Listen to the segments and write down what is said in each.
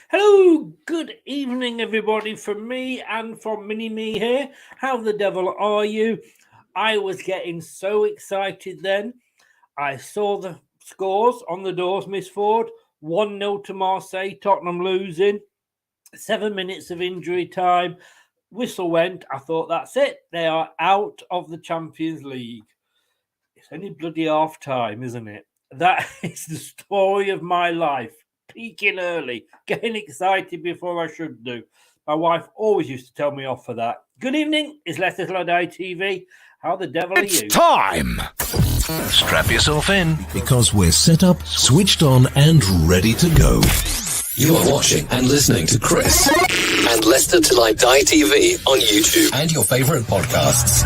Hello, good evening, everybody, from me and from Mini-Me here. How the devil are you? I was getting so excited then. I saw the scores on the doors, Miss Ford. 1-0 to Marseille, Tottenham losing. 7 minutes of injury time. Whistle went. I thought, that's it. They are out of the Champions League. It's only bloody half time, isn't it? That is the story of my life. Peaking early, getting excited before I should do. My wife always used to tell me off for that. Good evening, it's Leicester LTID. How the devil are you? It's time! Strap yourself in, because we're set up, switched on, and ready to go. You are watching and listening to Chris and Leicester Till I Die TV on YouTube and your favourite podcasts.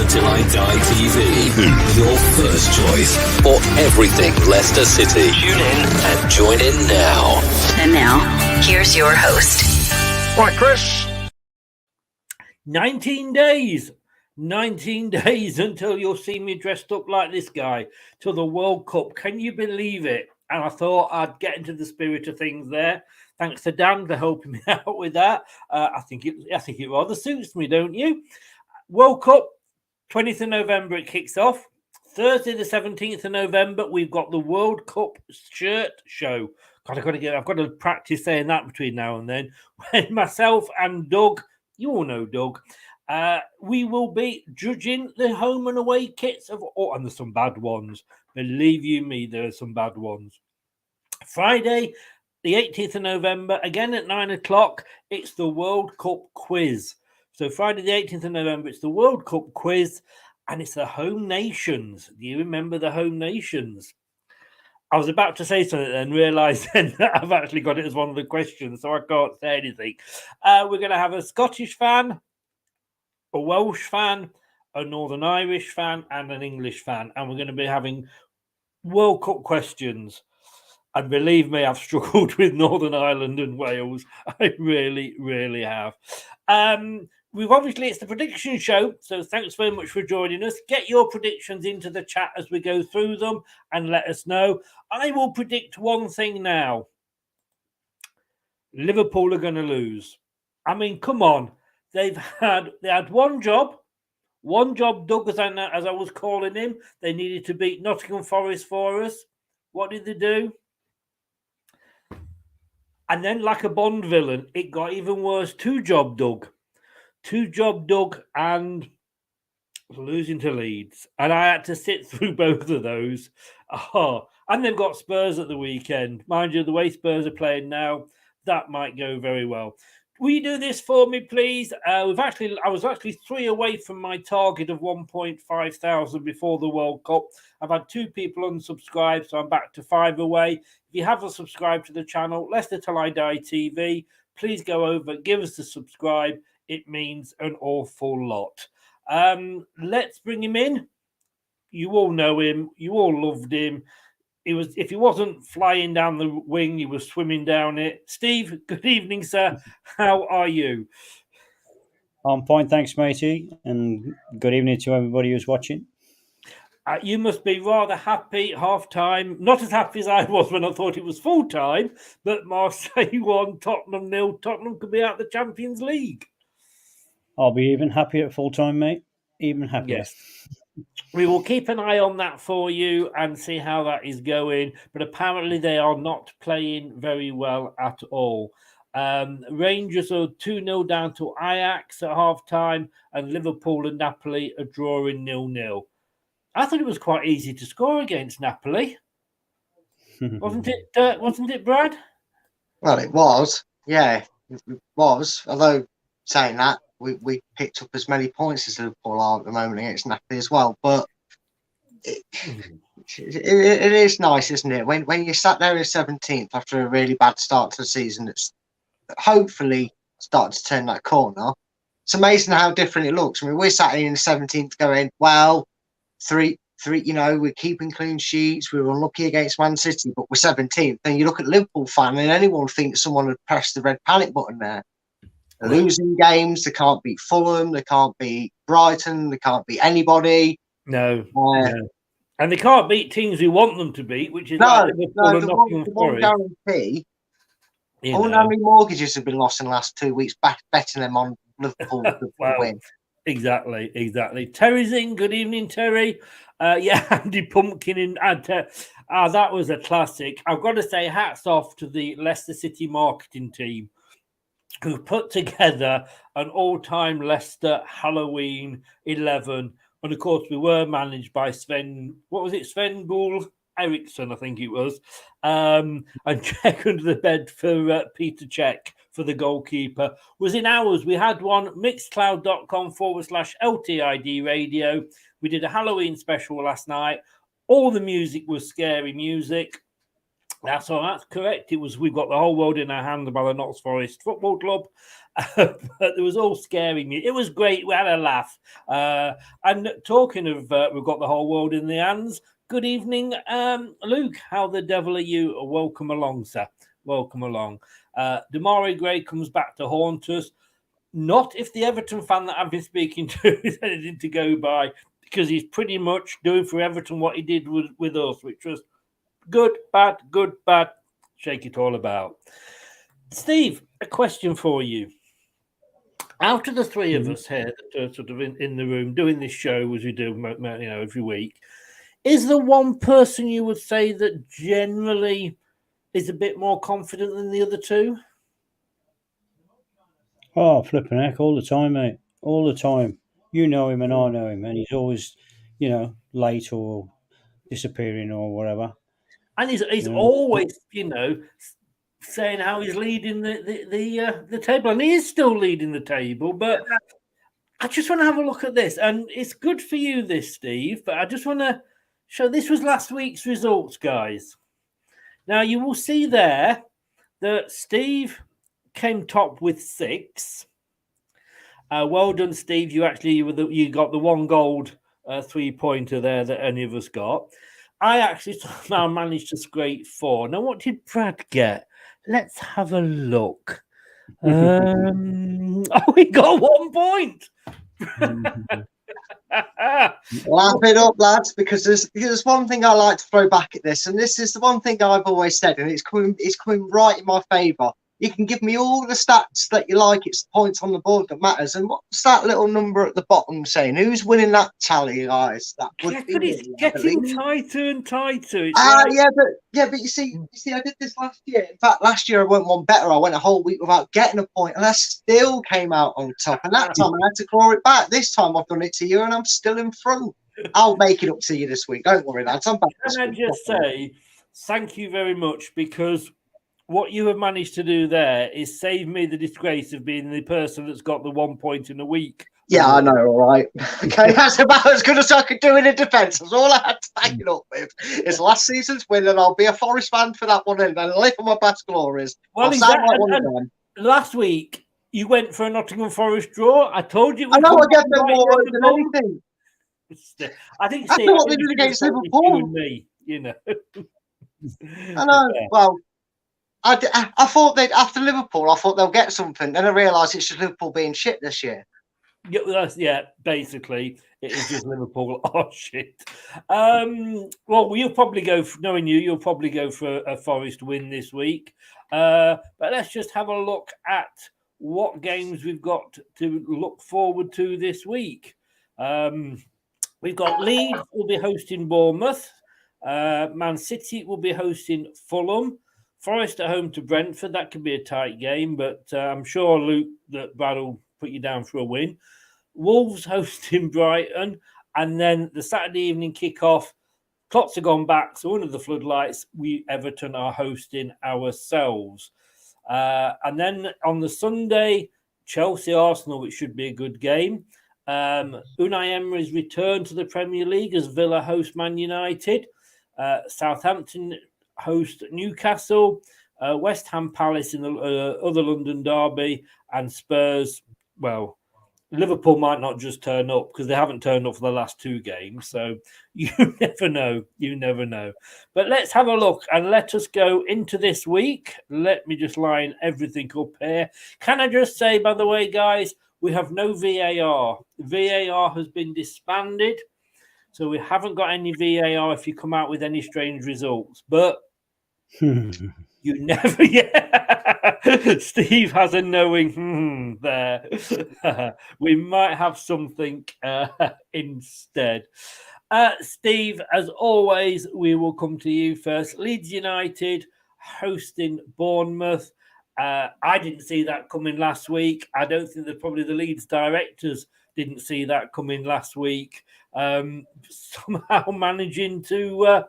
Till I Die TV, your first choice for everything Leicester City. Tune in and join in now. And now, here's your host. Right, Chris. 19 days. 19 days until you'll see me dressed up like this guy to the World Cup. Can you believe it? And I thought I'd get into the spirit of things there. Thanks to Dan for helping me out with that. I think it rather suits me, don't you? World Cup. 20th of November, it kicks off. Thursday, the 17th of November, we've got the World Cup shirt show. God, I've got to practice saying that between now and then. When myself and Doug, you all know Doug, we will be judging the home and away kits and there's some bad ones. Believe you me, there are some bad ones. Friday, the 18th of November, again at 9 o'clock, it's the World Cup quiz. So Friday the 18th of November, it's the World Cup quiz, and it's the home nations. Do you remember the home nations? I was about to say something and realised then that I've actually got it as one of the questions, so I can't say anything. We're going to have a Scottish fan, a Welsh fan, a Northern Irish fan, and an English fan. And we're going to be having World Cup questions. And believe me, I've struggled with Northern Ireland and Wales. I really, really have. It's the prediction show, so thanks very much for joining us. Get your predictions into the chat as we go through them and let us know. I will predict one thing now. Liverpool are going to lose. I mean, come on. They had one job, Doug, as I was calling him. They needed to beat Nottingham Forest for us. What did they do? And then, like a Bond villain, it got even worse. Two job Doug and losing to Leeds. And I had to sit through both of those. And they've got Spurs at the weekend. Mind you, the way Spurs are playing now, that might go very well. Will you do this for me, please? I was actually 3 away from my target of 1.5 thousand before the World Cup. I've had 2 people unsubscribe, so I'm back to 5 away. If you haven't subscribed to the channel, Leicester Till I Die TV, please go over, give us a subscribe. It means an awful lot. Let's bring him in. You all know him. You all loved him. If he wasn't flying down the wing, he was swimming down it. Steve, good evening, sir. How are you? I'm fine, thanks, matey. And good evening to everybody who's watching. You must be rather happy half-time. Not as happy as I was when I thought it was full-time, but Marseille won, Tottenham 0. Tottenham could be out of the Champions League. I'll be even happier at full-time, mate. Even happier. Yes. we will keep an eye on that for you and see how that is going. But apparently they are not playing very well at all. Rangers are 2-0 down to Ajax at half-time, and Liverpool and Napoli are drawing 0-0. I thought it was quite easy to score against Napoli. Wasn't it, Brad? Well, it was. Yeah, it was. Although, saying that, we picked up as many points as Liverpool are at the moment against Napoli as well. But it is nice, isn't it? When you sat there in 17th after a really bad start to the season, it's hopefully started to turn that corner. It's amazing how different it looks. I mean, we're sat in 17th going, well, three, we're keeping clean sheets. We were unlucky against Man City, but we're 17th. Then you look at Liverpool fan, and anyone thinks someone had pressed the red panic button there. They're losing games. They can't beat Fulham. They can't beat Brighton. They can't beat anybody. No. And they can't beat teams who want them to beat, which is the one guarantee. I wonder how many mortgages have been lost in the last 2 weeks, betting them on Liverpool to win. Exactly. Terry's in. Good evening, Terry. Andy Pumpkin that was a classic. I've got to say, hats off to the Leicester City marketing team who put together an all-time Leicester Halloween 11. And of course, we were managed by Sven Gould Eriksson, I think it was, and check under the bed for Peter Cech for the goalkeeper was in ours. We had one, mixcloud.com/LTID radio. We did a Halloween special last night. All the music was scary music. That's correct. We've got the whole world in our hand by the Notts Forest Football Club. But it was all scary music. It was great. We had a laugh. And talking of we've got the whole world in the hands. Good evening, Luke. How the devil are you? Welcome along, sir. Welcome along. Damari Gray comes back to haunt us. Not if the Everton fan that I've been speaking to is anything to go by, because he's pretty much doing for Everton what he did with us, which was good, bad, shake it all about. Steve, a question for you. Out of the three of us here that are sort of in the room doing this show as we do every week, is there one person you would say that generally is a bit more confident than the other two? Oh, flipping heck, all the time, mate. All the time. You know him and I know him, and he's always, late or disappearing or whatever. And he's always, saying how he's leading the table, and he is still leading the table. But I just want to have a look at this, and it's good for you, this, Steve. But I just want to show this was last week's results, guys. Now you will see there that Steve came top with 6. Well done, Steve. You got the 1 gold 3-pointer there that any of us got. I actually somehow managed to scrape 4. Now, what did Brad get? Let's have a look. He got 1 point. Laugh it up, lads, because there's one thing I like to throw back at this, and this is the one thing I've always said, and it's coming right in my favour. You can give me all the stats that you like. It's the points on the board that matters. And what's that little number at the bottom saying? Who's winning that tally, guys? That would be it's getting tighter and tighter. But you see, I did this last year. In fact, last year I went one better. I went a whole week without getting a point, and I still came out on top. And that time I had to claw it back. This time I've done it to you, and I'm still in front. I'll make it up to you this week. Don't worry, lads. I'm back. Can I just say thank you very much, because what you have managed to do there is save me the disgrace of being the person that's got the 1 point in a week. Yeah, I know, all right. Okay, that's about as good as I could do in a defence. That's all I had to take it up with. It's last season's win, and I'll be a Forest fan for that one, and live for my past glories. Well, last week, you went for a Nottingham Forest draw. I told you. I know, I get them more right than anything. I think that's what they did against Liverpool. Me, I know, well, I thought they'd, after Liverpool, I thought they'll get something. Then I realised it's just Liverpool being shit this year. Yeah, basically, it is just Liverpool are shit. Well, you'll probably go, knowing you'll probably go for a Forest win this week. But let's just have a look at what games we've got to look forward to this week. We've got Leeds will be hosting Bournemouth. Man City will be hosting Fulham. Forest at home to Brentford. That could be a tight game, but I'm sure, Luke, that Brad will put you down for a win. Wolves hosting Brighton. And then the Saturday evening kickoff. Clocks have gone back, so under the floodlights, Everton are hosting ourselves. And then on the Sunday, Chelsea-Arsenal, which should be a good game. Unai Emery's return to the Premier League as Villa host Man United. Southampton host Newcastle. West Ham Palace in the other London derby. And Spurs, well, Liverpool might not just turn up because they haven't turned up for the last 2 games. So you never know. You never know. But let's have a look and let us go into this week. Let me just line everything up here. Can I just say, by the way, guys, we have no VAR. VAR has been disbanded. So we haven't got any VAR if you come out with any strange results. But you never, Steve has a knowing there. We might have something instead. Steve, as always, we will come to you first. Leeds United hosting Bournemouth. I didn't see that coming last week. I don't think that probably the Leeds directors didn't see that coming last week. Somehow managing to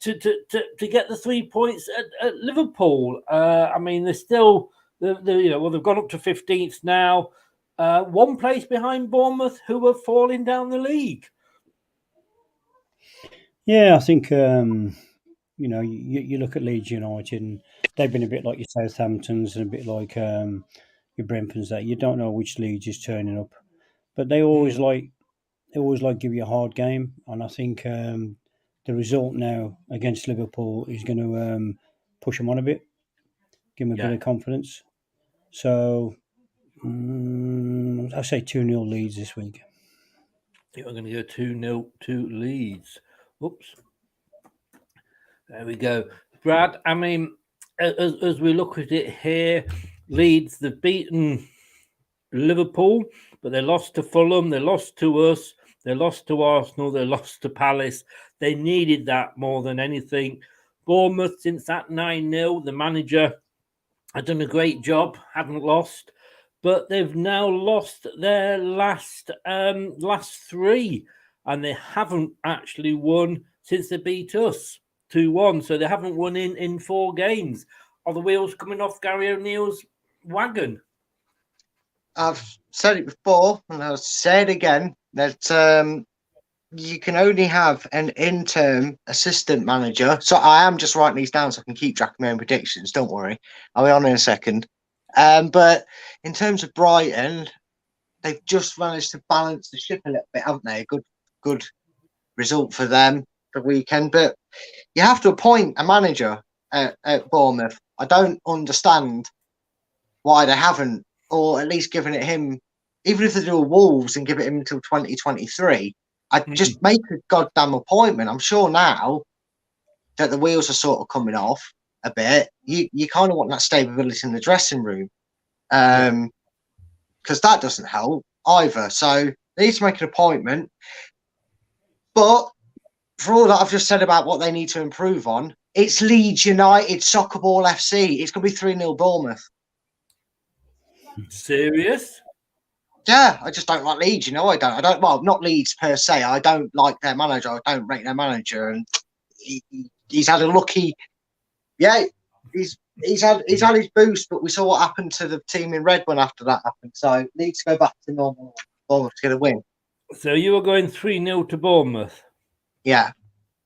get the 3 points at Liverpool. I mean, they're still, they've gone up to 15th now. 1 place behind Bournemouth, who are falling down the league. Yeah, I think you look at Leeds United, and they've been a bit like your Southamptons and a bit like your Brentfords. That you don't know which Leeds is turning up, but they always give you a hard game, and I think the result now against Liverpool is going to push them on a bit, give them a bit of confidence. So I say 2-0 Leeds this week. I think we're going to go 2-0 to Leeds. Oops. There we go. Brad, I mean, as we look at it here, Leeds, they've beaten Liverpool, but they lost to Fulham, they lost to us, they lost to Arsenal, they lost to Palace. They needed that more than anything. Bournemouth, since that 9-0, the manager had done a great job, hadn't lost, but they've now lost their last 3, and they haven't actually won since they beat us 2-1. So they haven't won in 4 games. Are the wheels coming off Gary O'Neill's wagon? I've said it before, and I'll say it again, that you can only have an interim assistant manager. So I am just writing these down so I can keep track of my own predictions. Don't worry. I'll be on in a second. But in terms of Brighton, they've just managed to balance the ship a little bit, haven't they? A good result for them for the weekend. But you have to appoint a manager at Bournemouth. I don't understand why they haven't, or at least given it him, even if they do a Wolves and give it him until 2023. I'd just make a goddamn appointment. I'm sure now that the wheels are sort of coming off a bit, you kind of want that stability in the dressing room, because that doesn't help either. So they need to make an appointment. But for all that I've just said about what they need to improve on, it's Leeds United Soccer Ball FC. It's going to be 3-0 Bournemouth. Serious? Yeah, I just don't like Leeds. I don't. Well, not Leeds per se. I don't like their manager. I don't rate their manager, and he's had a lucky. Yeah, he's had his boost, but we saw what happened to the team in red when after that happened. So Leeds go back to normal. Bournemouth to get a win. So you were going 3-0 to Bournemouth. Yeah,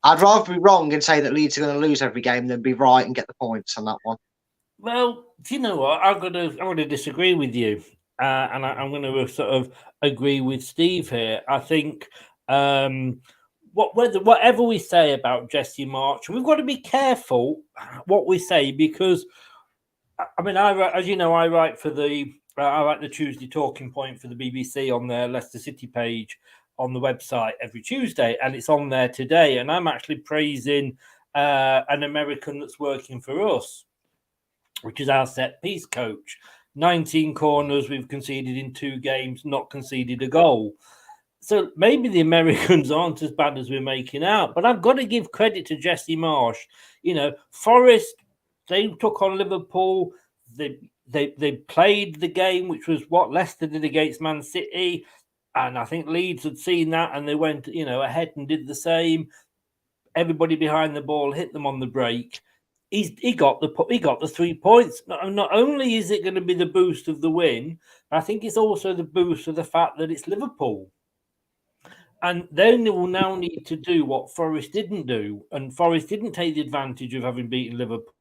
I'd rather be wrong and say that Leeds are going to lose every game than be right and get the points on that one. Well, do you know what? I'm going to disagree with you. And I'm going to sort of agree with Steve here. I think whatever we say about Jesse March, we've got to be careful what we say, because I mean, as you know, I write the Tuesday Talking Point for the BBC on their Leicester City page on the website every Tuesday, and it's on there today. And I'm actually praising an American that's working for us, which is our set piece coach. 19 corners we've conceded in 2 games, not conceded a goal. So maybe the Americans aren't as bad as we're making out, but I've got to give credit to Jesse Marsh. Forest, they took on Liverpool. They played the game, which was what Leicester did against Man City, and I think Leeds had seen that, and they went ahead and did the same. Everybody behind the ball hit them on the break. He got the 3 points. Not only is it going to be the boost of the win, I think it's also the boost of the fact that it's Liverpool. And they will now need to do what Forest didn't do. And Forest didn't take the advantage of having beaten Liverpool.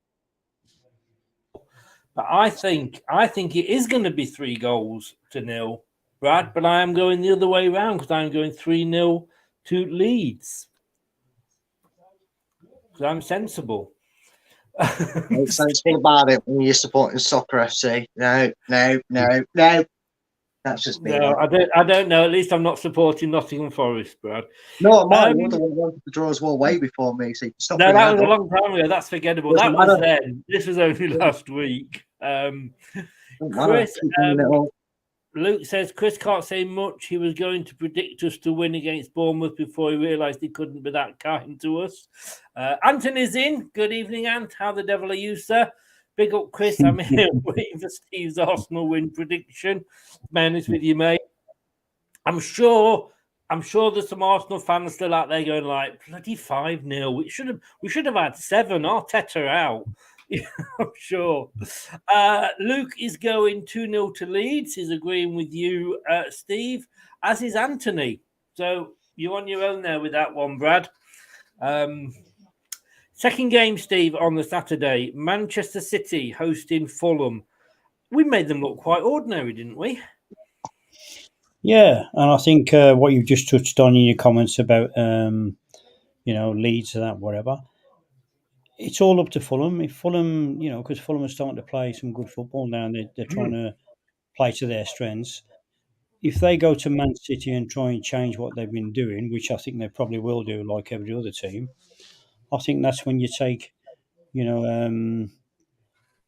But I think it is going to be 3-0, Brad. But I am going the other way around because I'm going 3-0 to Leeds. Because I'm sensible. It's sensible about it when you're supporting Soccer FC. No. That's just me. No, I don't know. At least I'm not supporting Nottingham Forest, Brad. No, mine. You're the one who wanted the draw as well way before me. So stop. No, that was a long time ago. That's forgettable. That was then. This was only last week. Chris, Luke says Chris can't say much. He was going to predict us to win against Bournemouth before he realised he couldn't be that kind to us. Anthony's in. Good evening, Ant. How the devil are you, sir? Big up, Chris. I'm here waiting for Steve's Arsenal win prediction. Man, it's with you, mate. I'm sure there's some Arsenal fans still out there going like, bloody 5-0. We should have had 7. Arteta out. I'm sure. Luke is going 2-0 to Leeds. He's agreeing with you, Steve, as is Anthony. So you're on your own there with that one, Brad. Second game, Steve, on the Saturday. Manchester City hosting Fulham. We made them look quite ordinary, didn't we? Yeah, and I think what you just touched on in your comments about, Leeds and that, whatever, it's all up to Fulham. If Fulham, because Fulham are starting to play some good football now, and they're trying to play to their strengths. If they go to Man City and try and change what they've been doing, which I think they probably will do, like every other team, I think that's when you take,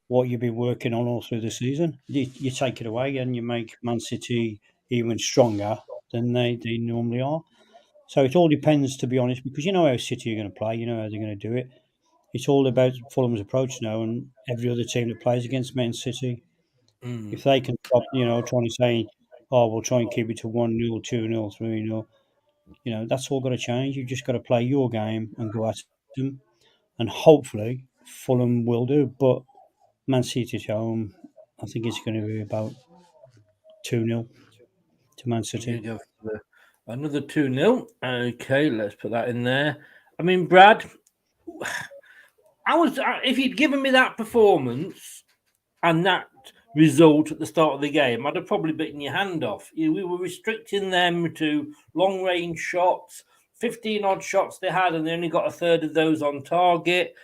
what you've been working on all through the season. You take it away and you make Man City even stronger than they normally are. So it all depends, to be honest, because you know how City are going to play, you know how they're going to do it. It's all about Fulham's approach now, and every other team that plays against Man City. If they can stop, trying to say, oh, we'll try and keep it to 1-0, 2-0, 3-0, that's all got to change. You've just got to play your game and go at them. And hopefully Fulham will do. But Man City at home, I think it's going to be about 2-0 to Man City. Go for another 2-0. Okay, let's put that in there. I mean, Brad, if you'd given me that performance and that result at the start of the game, I'd have probably bitten your hand off. We were restricting them to long-range shots, 15-odd shots they had, and they only got a third of those on target.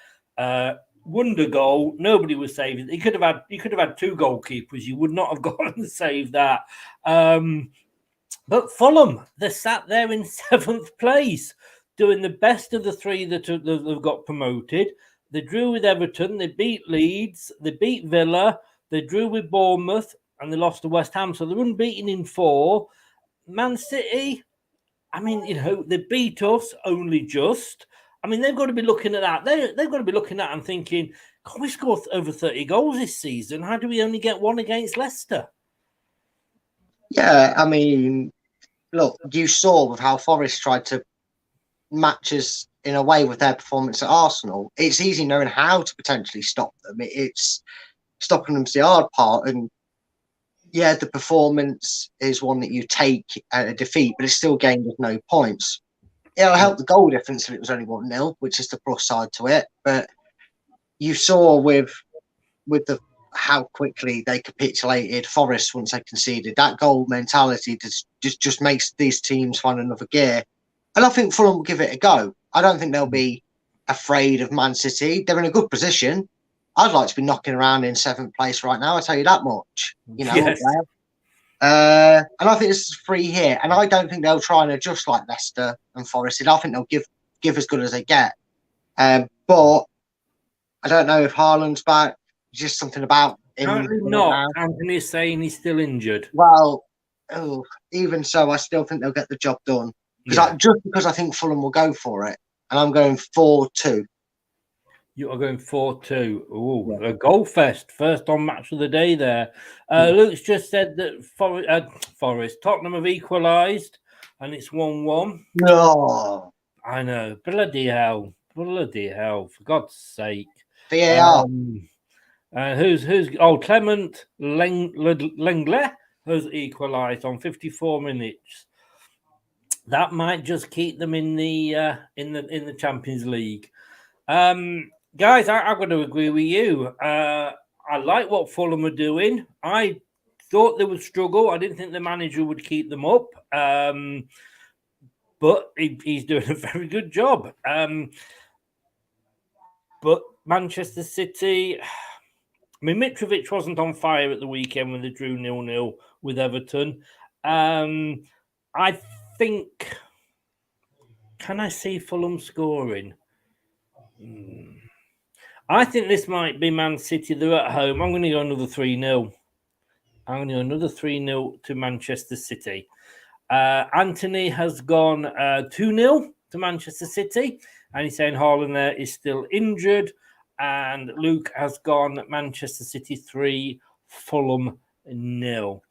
Wonder goal, nobody was saving. You could have had 2 goalkeepers. You would not have gone and saved that. But Fulham, they're sat there in 7th place, doing the best of the 3 that have got promoted. They drew with Everton, they beat Leeds, they beat Villa, they drew with Bournemouth, and they lost to West Ham. So they're unbeaten in 4. Man City, I mean, they beat us only just. I mean, they've got to be looking at that. They've got to be looking at and thinking, can we score over 30 goals this season? How do we only get 1 against Leicester? Yeah, I mean, look, you saw with how Forest tried to match us in a way with their performance at Arsenal. It's easy knowing how to potentially stop them. It's stopping them's the hard part. And yeah, the performance is one that you take at a defeat, but it's still gained with no points. It'll help the goal difference if it was only 1-0, which is the plus side to it. But you saw with how quickly they capitulated, Forest, once they conceded, that goal mentality just makes these teams find another gear. And I think Fulham will give it a go. I don't think they'll be afraid of Man City. They're in a good position. I'd like to be knocking around in 7th place right now, I'll tell you that much. Yes. And I think this is free here. And I don't think they'll try and adjust like Leicester and Forest did. I think they'll give as good as they get. But I don't know if Haaland's back. Just something about him. Apparently not. Anthony is saying he's still injured. Well, even so, I still think they'll get the job done. Because I think Fulham will go for it. And I'm going 4-2. You are going 4-2. Ooh, a goal fest. First on match of the day there. Luke's just said that Tottenham have equalised and it's 1-1. No. I know. Bloody hell. For God's sake. VAR. Who's Clement Lenglet has equalised on 54 minutes. That might just keep them in the Champions League. Guys, I'm going to agree with you. I like what Fulham are doing. I thought they would struggle. I didn't think the manager would keep them up. But he's doing a very good job. But Manchester City, I mean, Mitrovic wasn't on fire at the weekend when they drew 0-0 with Everton. I think, can I see Fulham scoring? I think this might be Man City. They're at home. I'm going to go another 3-0. I'm going to go another 3-0 to Manchester City. Anthony has gone 2-0 to Manchester City. And he's saying Haaland there is still injured. And Luke has gone Manchester City 3, Fulham 0.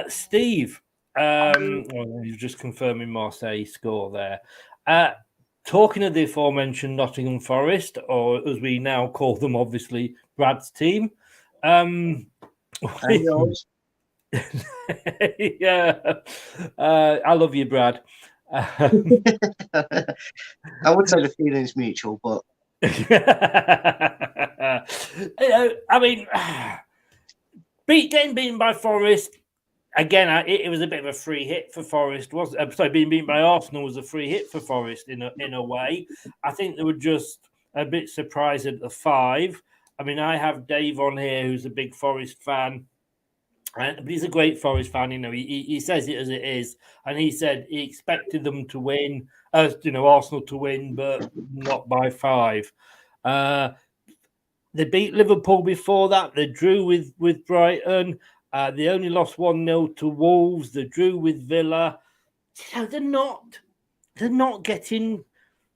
Steve, he's just confirming Marseille score there. Talking of the aforementioned Nottingham Forest, or as we now call them, obviously, Brad's team. Yeah, I love you, Brad. I would say the feeling's mutual, but I mean, getting beaten by Forest again. It was a bit of a free hit for Forest. Being beaten by Arsenal was a free hit for Forest in a way. I think they were just a bit surprised at the 5. I mean, I have Dave on here, who's a big Forest fan. But he's a great Forest fan, he says it as it is. And he said he expected them to win, Arsenal to win, but not by 5. They beat Liverpool before that. They drew with Brighton. They only lost 1-0 to Wolves. They drew with Villa. They're not getting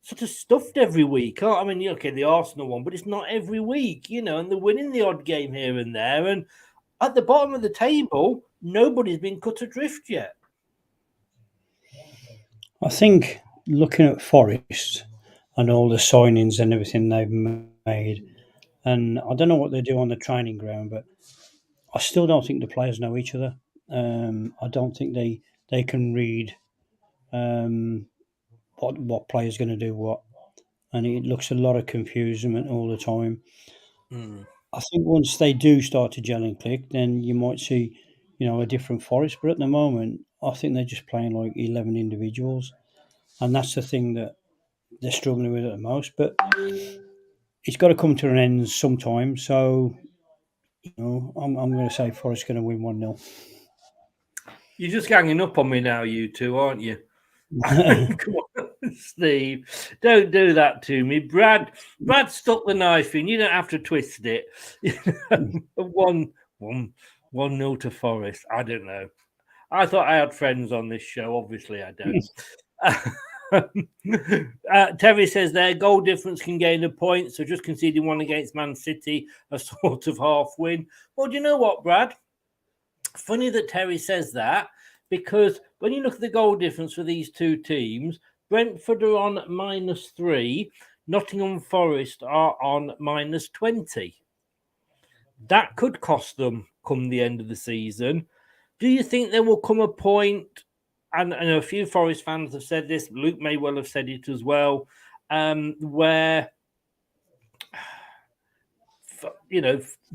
sort of stuffed every week. I mean, okay, the Arsenal one, but it's not every week, and they're winning the odd game here and there. And at the bottom of the table, nobody's been cut adrift yet. I think looking at Forest and all the signings and everything they've made, and I don't know what they do on the training ground, but I still don't think the players know each other. I don't think they can read what player's going to do what, and it looks a lot of confusion all the time. I think once they do start to gel and click, then you might see, a different Forest. But at the moment, I think they're just playing like 11 individuals, and that's the thing that they're struggling with at the most. But it's got to come to an end sometime. So, I'm going to say Forest's going to win 1-0. You're just ganging up on me now, you two, aren't you? Come on, Steve. Don't do that to me. Brad stuck the knife in. You don't have to twist it. 1-0 to Forest. I don't know. I thought I had friends on this show. Obviously, I don't. Terry says their goal difference can gain a point, so just conceding 1 against Man City, a sort of half win. Well, do you know what, Brad? Funny that Terry says that, because when you look at the goal difference for these two teams, Brentford are on -3, Nottingham Forest are on -20. That could cost them come the end of the season. Do you think there will come a point, and I know a few Forest fans have said this, Luke may well have said it as well, where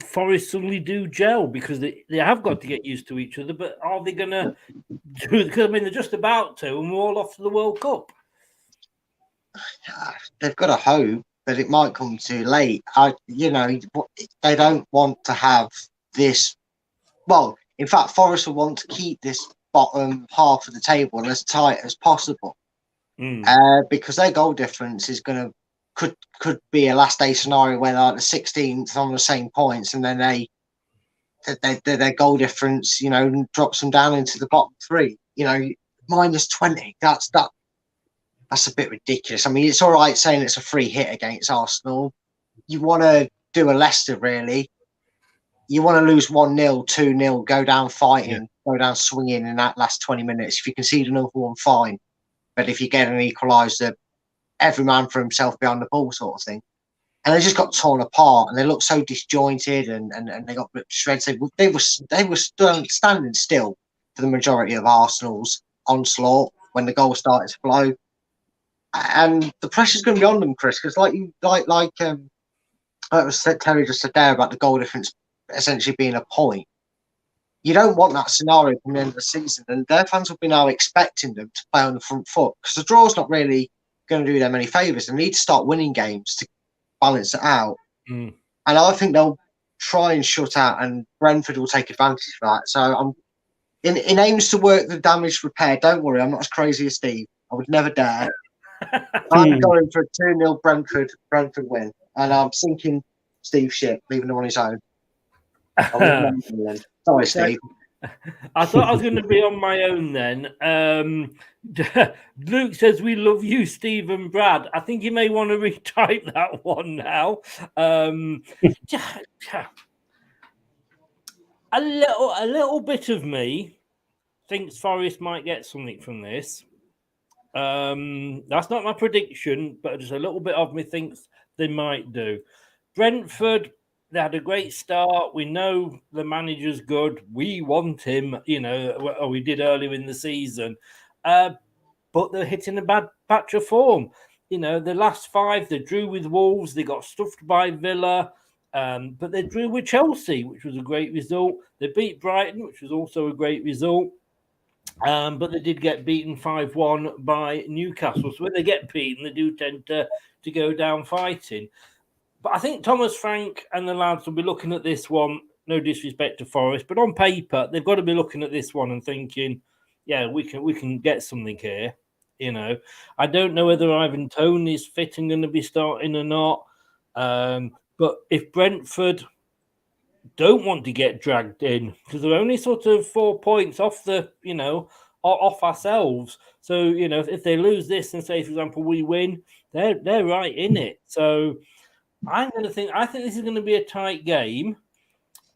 Forest suddenly do gel because they have got to get used to each other, but are they going to do it? Because, I mean, they're just about to, and we're all off to the World Cup. They've got to hope that it might come too late. They don't want to have this. Well, in fact, Forest will want to keep this bottom half of the table as tight as possible, because their goal difference is going to could be a last day scenario where they're at the 16th on the same points, and then they their goal difference, drops them down into the bottom three. Minus 20. That's a bit ridiculous. I mean, it's all right saying it's a free hit against Arsenal. You want to do a Leicester, really. You want to lose 1-0, 2-0, go down fighting, go down swinging in that last 20 minutes. If you concede another one, fine. But if you get an equaliser, every man for himself behind the ball sort of thing. And they just got torn apart, and they looked so disjointed, and they got shreds. They were standing still for the majority of Arsenal's onslaught when the goal started to flow. And the pressure's going to be on them, Chris, because like Terry just said there about the goal difference essentially being a point. You don't want that scenario from the end of the season, and their fans will be now expecting them to play on the front foot, because the draw's not really going to do them any favours. They need to start winning games to balance it out. And I think they'll try and shut out, and Brentford will take advantage of that. So I'm in aims to work the damage repair. Don't worry, I'm not as crazy as Steve. I would never dare. I'm going for a 2-0 Brentford win, and I'm sinking Steve's ship, leaving him on his own. Sorry, Steve. I thought I was going to be on my own then. Luke says, we love you, Steve and Brad. I think you may want to retype that one now. A little bit of me thinks Forest might get something from this. That's not my prediction, but just a little bit of me thinks they might do. Brentford, they had a great start. We know the manager's good. We want him, we did earlier in the season. But they're hitting a bad patch of form. The last 5, they drew with Wolves. They got stuffed by Villa. But they drew with Chelsea, which was a great result. They beat Brighton, which was also a great result. But they did get beaten 5-1 by Newcastle. So when they get beaten, they do tend to go down fighting. But I think Thomas Frank and the lads will be looking at this one, no disrespect to Forest, but on paper, they've got to be looking at this one and thinking, yeah, we can get something here. I don't know whether Ivan Toney's fit and going to be starting or not. But if Brentford don't want to get dragged in, because they're only sort of 4 points off off ourselves. So, if they lose this and say, for example, we win, they're right in it. So I think this is going to be a tight game.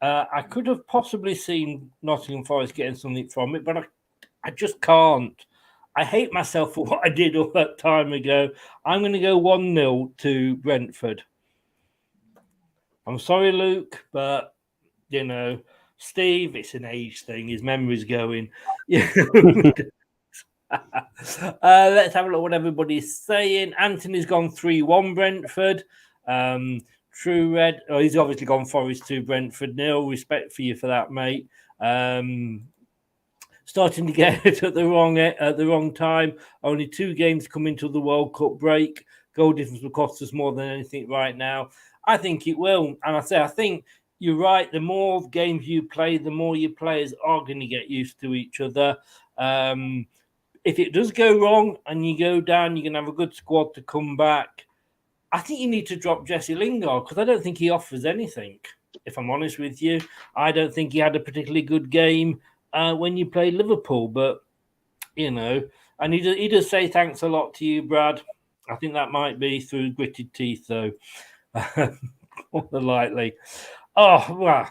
I could have possibly seen Nottingham Forest getting something from it, but I just can't. I hate myself for what I did all that time ago. I'm going to go 1-0 to Brentford. I'm sorry, Luke, but, Steve, it's an age thing. His memory's going. Let's have a look at what everybody's saying. Anthony's gone 3-1 Brentford. True Red. Oh, he's obviously gone Forest 2 Brentford 0. Respect for you for that, mate. Starting to get it at the wrong time. Only 2 games coming to the World Cup break. Goal difference will cost us more than anything right now. I think it will. And I think you're right. The more games you play, the more your players are going to get used to each other. If it does go wrong and you go down, you're going to have a good squad to come back. I think you need to drop Jesse Lingard, because I don't think he offers anything, if I'm honest with you. I don't think he had a particularly good game when you played Liverpool. But, and he does say thanks a lot to you, Brad. I think that might be through gritted teeth, though. More than likely. Oh, well.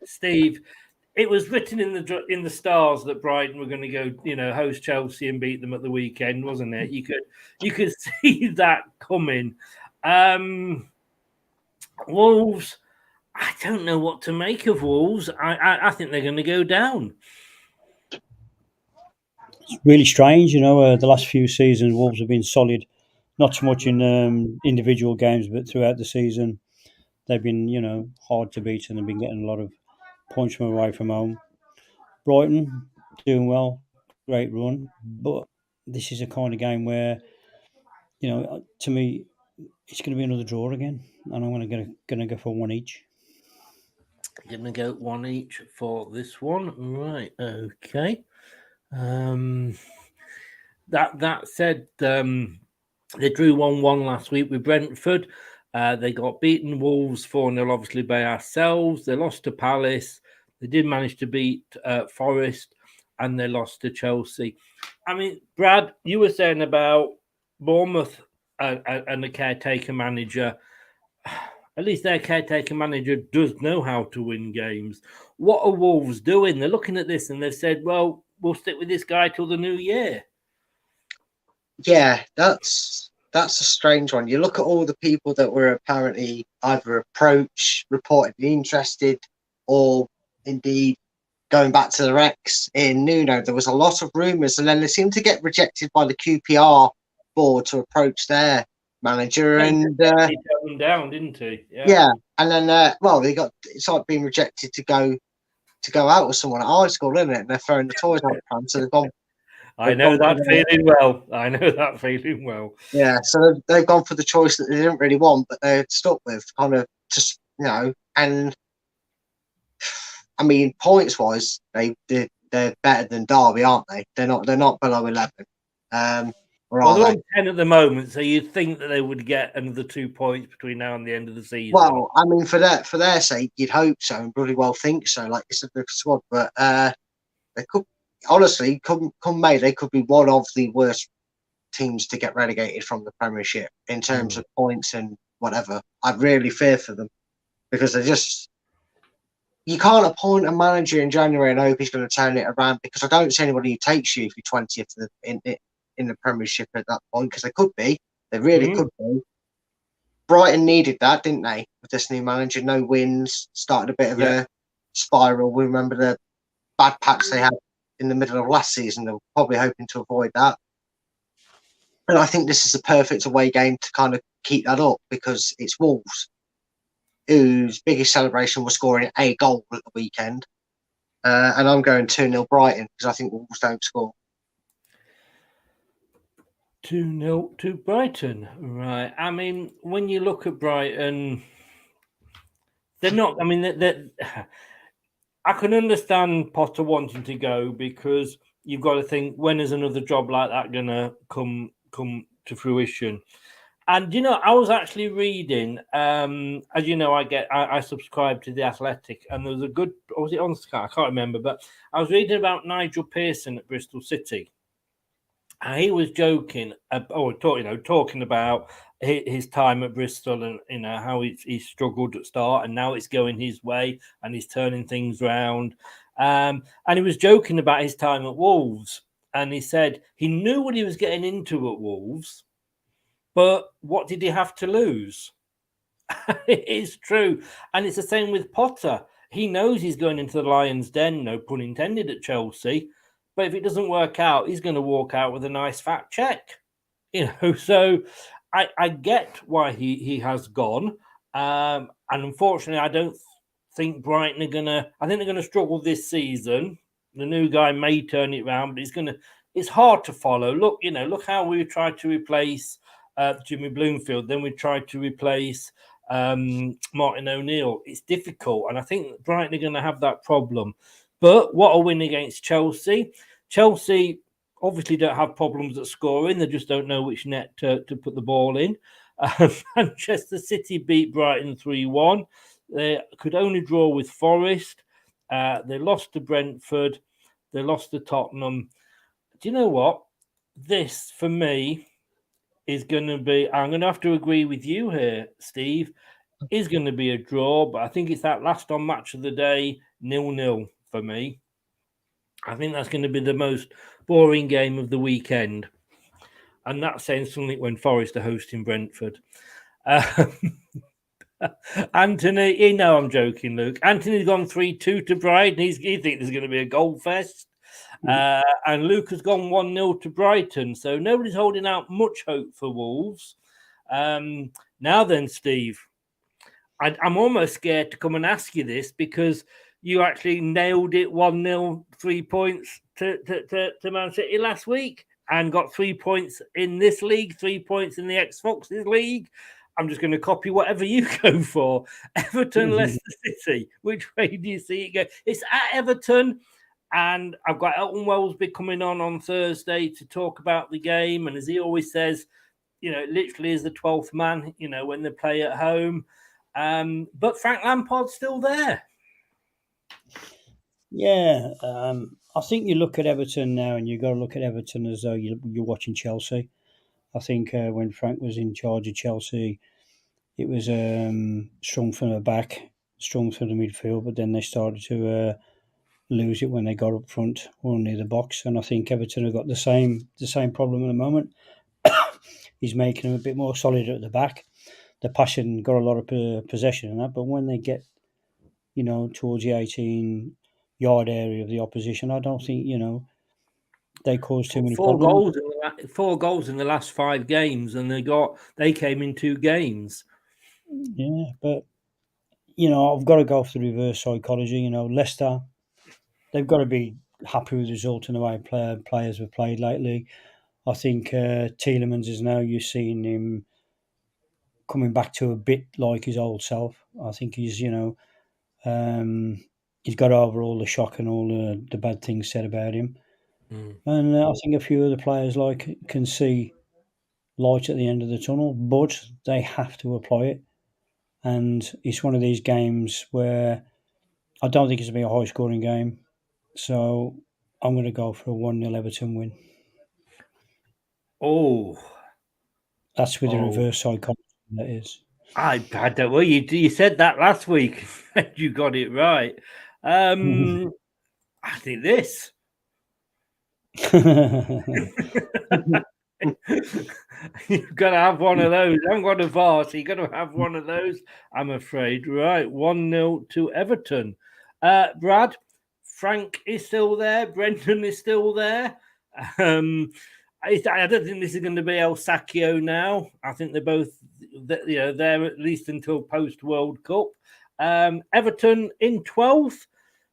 Steve, it was written in the stars that Brighton were going to go, host Chelsea and beat them at the weekend, wasn't it? You could see that coming. Wolves, I don't know what to make of Wolves. I think they're going to go down. It's really strange, the last few seasons Wolves have been solid, not so much in individual games, but throughout the season they've been, hard to beat, and they've been getting a lot of points from away from home. Brighton doing well, great run, but this is a kind of game where, to me, it's going to be another draw again, and I'm going to go for 1 each. Going to go 1 each for this one, right? Okay. That said, they drew 1-1 last week with Brentford. They got beaten Wolves 4-0, obviously, by ourselves. They lost to Palace. They did manage to beat Forest, and they lost to Chelsea. I mean, Brad, you were saying about Bournemouth and the caretaker manager. At least their caretaker manager does know how to win games. What are Wolves doing? They're looking at this and they've said, well, we'll stick with this guy till the new year. Yeah, that's a strange one. You look at all the people that were apparently either approached, reportedly interested, or indeed going back to the Rex in Nuno. There was a lot of rumours, and then they seemed to get rejected by the QPR board to approach their manager, He and turned them down, didn't he? yeah, and then it's like being rejected to go out with someone at high school, isn't it? And they're throwing the toys out the pram, so they've gone. I know that feeling well. I know that feeling well. Yeah, so they've gone for the choice that they didn't really want, but they're stuck with, kind of just, and I mean, points wise, they're better than Derby, aren't they? They're not below 11. Well, they're on 10 at the moment, so you'd think that they would get another 2 points between now and the end of the season. Well, I mean, for their sake, you'd hope so, and bloody well think so. Like you said, the squad, but they could honestly come May, they could be one of the worst teams to get relegated from the Premiership in terms of points and whatever. I really fear for them because you can't appoint a manager in January and hope he's going to turn it around, because I don't see anybody who takes you if you're 20th in the Premiership at that point, because they really could be. Brighton needed that, didn't they, with this new manager? No wins, started a bit of a spiral. We remember the bad patch they had in the middle of last season. They were probably hoping to avoid that. And I think this is a perfect away game to kind of keep that up, because it's Wolves, whose biggest celebration was scoring a goal at the weekend. And I'm going 2-0 Brighton, because I think Wolves don't score. 2-0 to Brighton. Right. I mean, when you look at Brighton, they're not, I mean, I can understand Potter wanting to go, because you've got to think, when is another job like that going to come to fruition? And, I was actually reading, as you know, I subscribe to The Athletic, and there was a good, or was it on Sky? I can't remember, but I was reading about Nigel Pearson at Bristol City. And he was joking, talking about his time at Bristol and, how he struggled at start, and now it's going his way and he's turning things around. And he was joking about his time at Wolves. And he said he knew what he was getting into at Wolves, but what did he have to lose? It is true. And it's the same with Potter. He knows he's going into the lion's den, no pun intended, at Chelsea. But if it doesn't work out, he's going to walk out with a nice fat check. So I get why he has gone. And unfortunately, I don't think Brighton are going to... I think they're going to struggle this season. The new guy may turn it around, but it's hard to follow. Look how we tried to replace Jimmy Bloomfield. Then we tried to replace Martin O'Neill. It's difficult. And I think Brighton are going to have that problem. But what a win against Chelsea. Chelsea obviously don't have problems at scoring. They just don't know which net to put the ball in. Manchester City beat Brighton 3-1. They could only draw with Forest. They lost to Brentford. They lost to Tottenham. Do you know what? This, for me, is going to be... I'm going to have to agree with you here, Steve. Is going to be a draw, but I think it's that last on match of the day, 0-0 for me. I think that's going to be the most boring game of the weekend. And that's saying something when Forest are hosting Brentford. Anthony, I'm joking, Luke. Anthony's gone 3-2 to Brighton. He thinks there's going to be a goal fest. And Luke has gone 1-0 to Brighton. So nobody's holding out much hope for Wolves. Now then, Steve, I'm almost scared to come and ask you this, because you actually nailed it 1-0, 3 points to Man City last week, and got 3 points in this league, 3 points in the X-Foxes league. I'm just going to copy whatever you go for. Everton, Leicester City. Which way do you see it go? It's at Everton, and I've got Elton Wellesby coming on Thursday to talk about the game. And as he always says, literally is the 12th man, when they play at home. But Frank Lampard's still there. Yeah, I think you look at Everton now, and you've got to look at Everton as though you're watching Chelsea. I think when Frank was in charge of Chelsea, it was strong from the back, strong from the midfield, but then they started to lose it when they got up front or near the box. And I think Everton have got the same problem at the moment. He's making them a bit more solid at the back. The passion got a lot of possession in that, but when they get towards the 18-yard area of the opposition, I don't think they cause too many problems. 4 goals in the last 5 games, and they came in 2 games. Yeah, but I've got to go for the reverse psychology. Leicester, they've got to be happy with the result and the way players have played lately. I think Tielemans is now, you're seeing him coming back to a bit like his old self. I think he's got over all the shock and all the bad things said about him. And I think a few of the players can see light at the end of the tunnel, but they have to apply it. And it's one of these games where I don't think it's going to be a high-scoring game. So I'm going to go for a 1-0 Everton win. Oh. That's with the reverse psychology, that is. I don't. Well, you said that last week. You got it right. I think this. You've got to have one of those. I haven't got a VAR, so you've got to have one of those, I'm afraid. Right, 1-0 to Everton. Brad, Frank is still there. Brendan is still there. I don't think this is going to be El Sacchio now. I think they're both, there at least until post-World Cup. Everton in 12th,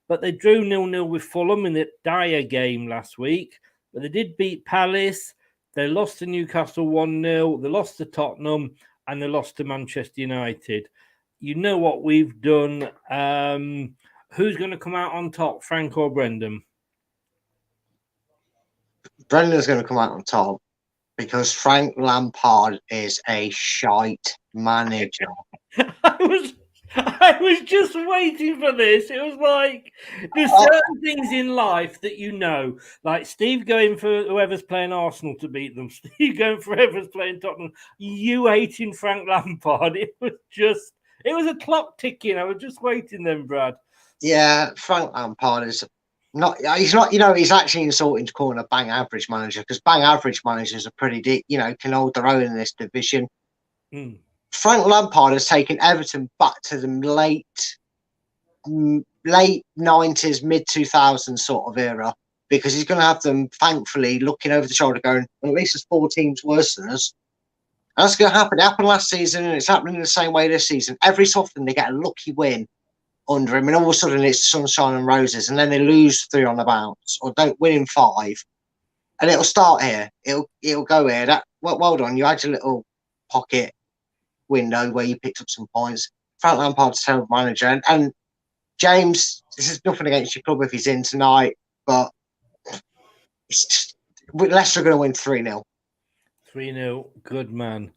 but they drew 0-0 with Fulham in the dire game last week. But they did beat Palace. They lost to Newcastle 1-0. They lost to Tottenham, and they lost to Manchester United. You know what we've done. Who's going to come out on top, Frank or Brendan? Brendan's going to come out on top because Frank Lampard is a shite manager. I was just waiting for this. It was like there's certain things in life that like Steve going for whoever's playing Arsenal to beat them, Steve going for whoever's playing Tottenham, you hating Frank Lampard. It was a clock ticking. I was just waiting then, Brad. Yeah, Frank Lampard is not. He's actually insulting to call him a bang average manager because bang average managers are pretty deep. Can hold their own in this division. Frank Lampard has taken Everton back to the late 90s, mid 2000s sort of era because he's going to have them, thankfully, looking over the shoulder going, well, at least there's 4 teams worse than us. And that's going to happen. It happened last season and it's happening in the same way this season. Every so often they get a lucky win under him and all of a sudden it's sunshine and roses and then they lose 3 on the bounce or don't win in 5. And it'll start here. It'll go here. Well done. You had your little pocket window where you picked up some points. Frank Lampard's a terrible manager. And James, this is nothing against your club if he's in tonight, but it's just, Leicester are going to win 3-0. 3-0, good man.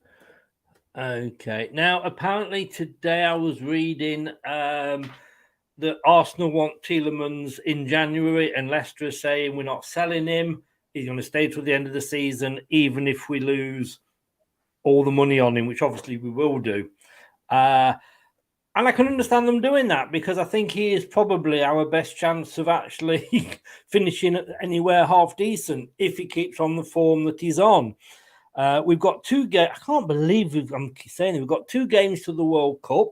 Okay. Now, apparently today I was reading that Arsenal want Tielemans in January and Leicester is saying we're not selling him. He's going to stay till the end of the season, even if we lose all the money on him, which obviously we will do. And I can understand them doing that because I think he is probably our best chance of actually finishing anywhere half decent if he keeps on the form that he's on. We've got 2 games. I can't believe I'm saying it. We've got 2 games to the World Cup.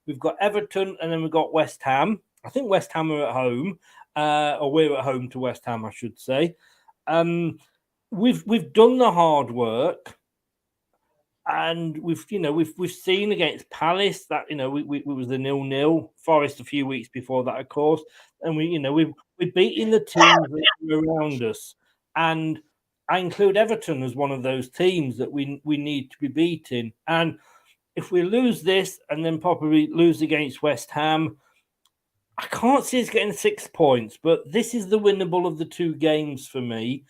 We've got Everton and then we've got West Ham. I think West Ham are at home, or we're at home to West Ham, I should say. We've done the hard work. And we've seen against Palace that we was the 0-0. Forest a few weeks before that, of course, and we're beating the teams that are around us. And I include Everton as one of those teams that we need to be beating. And if we lose this and then probably lose against West Ham, I can't see us getting 6 points. But this is the winnable of the 2 games for me,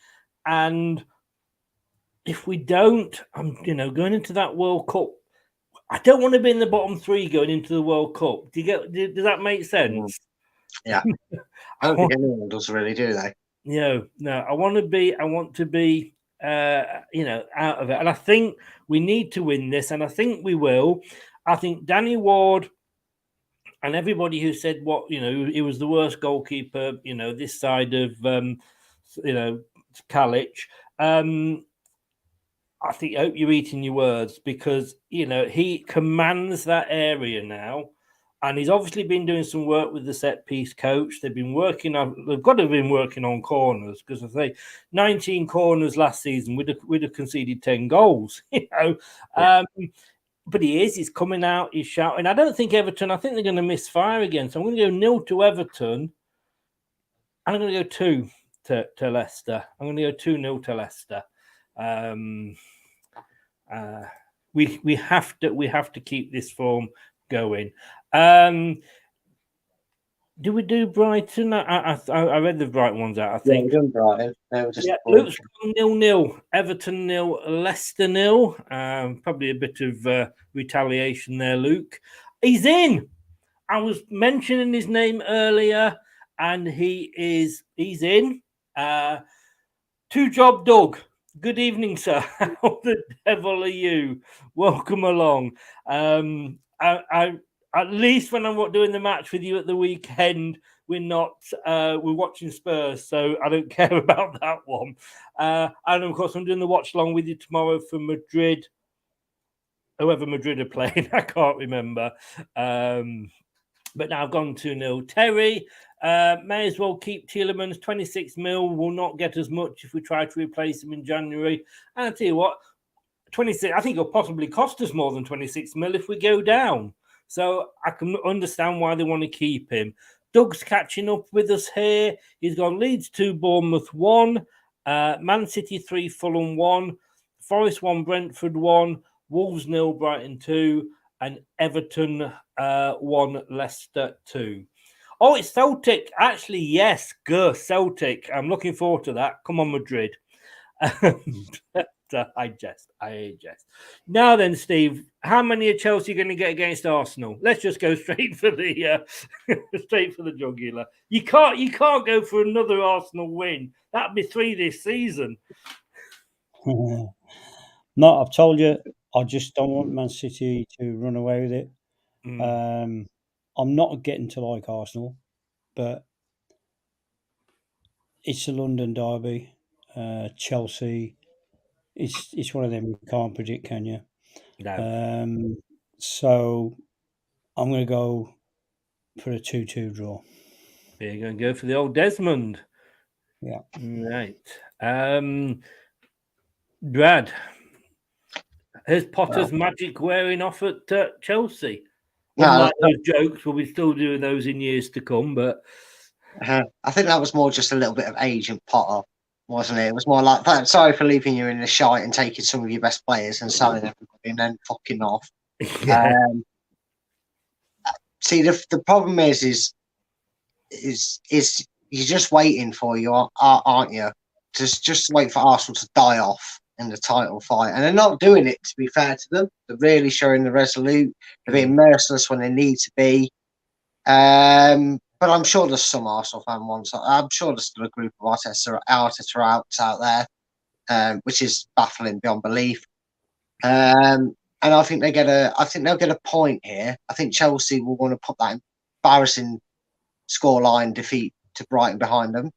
and if we don't, I'm going into that World Cup. I don't want to be in the bottom three going into the World Cup. Does that make sense? Yeah. I don't think anyone does really, do they? No. I want to be out of it. And I think we need to win this, and I think we will. I think Danny Ward and everybody who said he was the worst goalkeeper, this side of Kalic. I hope you're eating your words, because he commands that area now, and he's obviously been doing some work with the set piece coach. They've got to have been working on corners, because I say 19 corners last season, we'd have conceded 10 goals. But he's coming out, he's shouting. I don't think Everton. I think they're going to miss fire again. So I'm going to go 0 to Everton, and I'm going to go 2 to Leicester. I'm going to go 2-0 to Leicester. We have to keep this form going. Do we do Brighton? I read the Brighton ones out. I think we done Brighton. Luke's 0-0, Everton 0, Leicester 0. Probably a bit of retaliation there, Luke. He's in. I was mentioning his name earlier, and he's in. 2-job Doug. Good evening, sir. How the devil are you? Welcome along. At least when I'm doing the match with you at the weekend, we're watching Spurs, so I don't care about that one. And of course, I'm doing the watch along with you tomorrow for Madrid. Whoever Madrid are playing, I can't remember. But now I've gone 2-0. Terry, may as well keep Tielemans. 26 mil will not get as much if we try to replace him in January. And I'll tell you what, 26, I think it'll possibly cost us more than 26 mil if we go down. So I can understand why they want to keep him. Doug's catching up with us here. He's gone Leeds 2, Bournemouth 1, Man City 3, Fulham 1, Forest 1, Brentford 1, Wolves 0, Brighton 2, and Everton 1, Leicester 2. Oh, it's Celtic. Actually, yes, Celtic. I'm looking forward to that. Come on, Madrid. I jest. Now then, Steve, how many are Chelsea going to get against Arsenal? Let's just go straight for the jugular. You can't go for another Arsenal win. That'd be 3 this season. No, I've told you, I just don't want Man City to run away with it. I'm not getting to like Arsenal, but it's a London derby. Chelsea, it's one of them you can't predict, can you? No. So I'm going to go for a 2-2 draw. You're going to go for the old Desmond. Yeah. Right. Brad, is Potter's magic wearing off at Chelsea? Unlike those jokes, we'll be still doing those in years to come, but I think that was more just a little bit of Agent Potter, wasn't it? It was more like that. Sorry for leaving you in the shite and taking some of your best players and selling everybody and then fucking off. Yeah. See, the problem is you're just waiting for you, aren't you? Just wait for Arsenal to die off in the title fight, and they're not doing it. To be fair to them, they're really showing the resolute. They're being merciless when they need to be. But I'm sure there's some Arsenal fan ones. I'm sure there's still a group of Arteta outs out there, which is baffling beyond belief. And I think they'll get a point here. I think Chelsea will want to put that embarrassing scoreline defeat to Brighton behind them.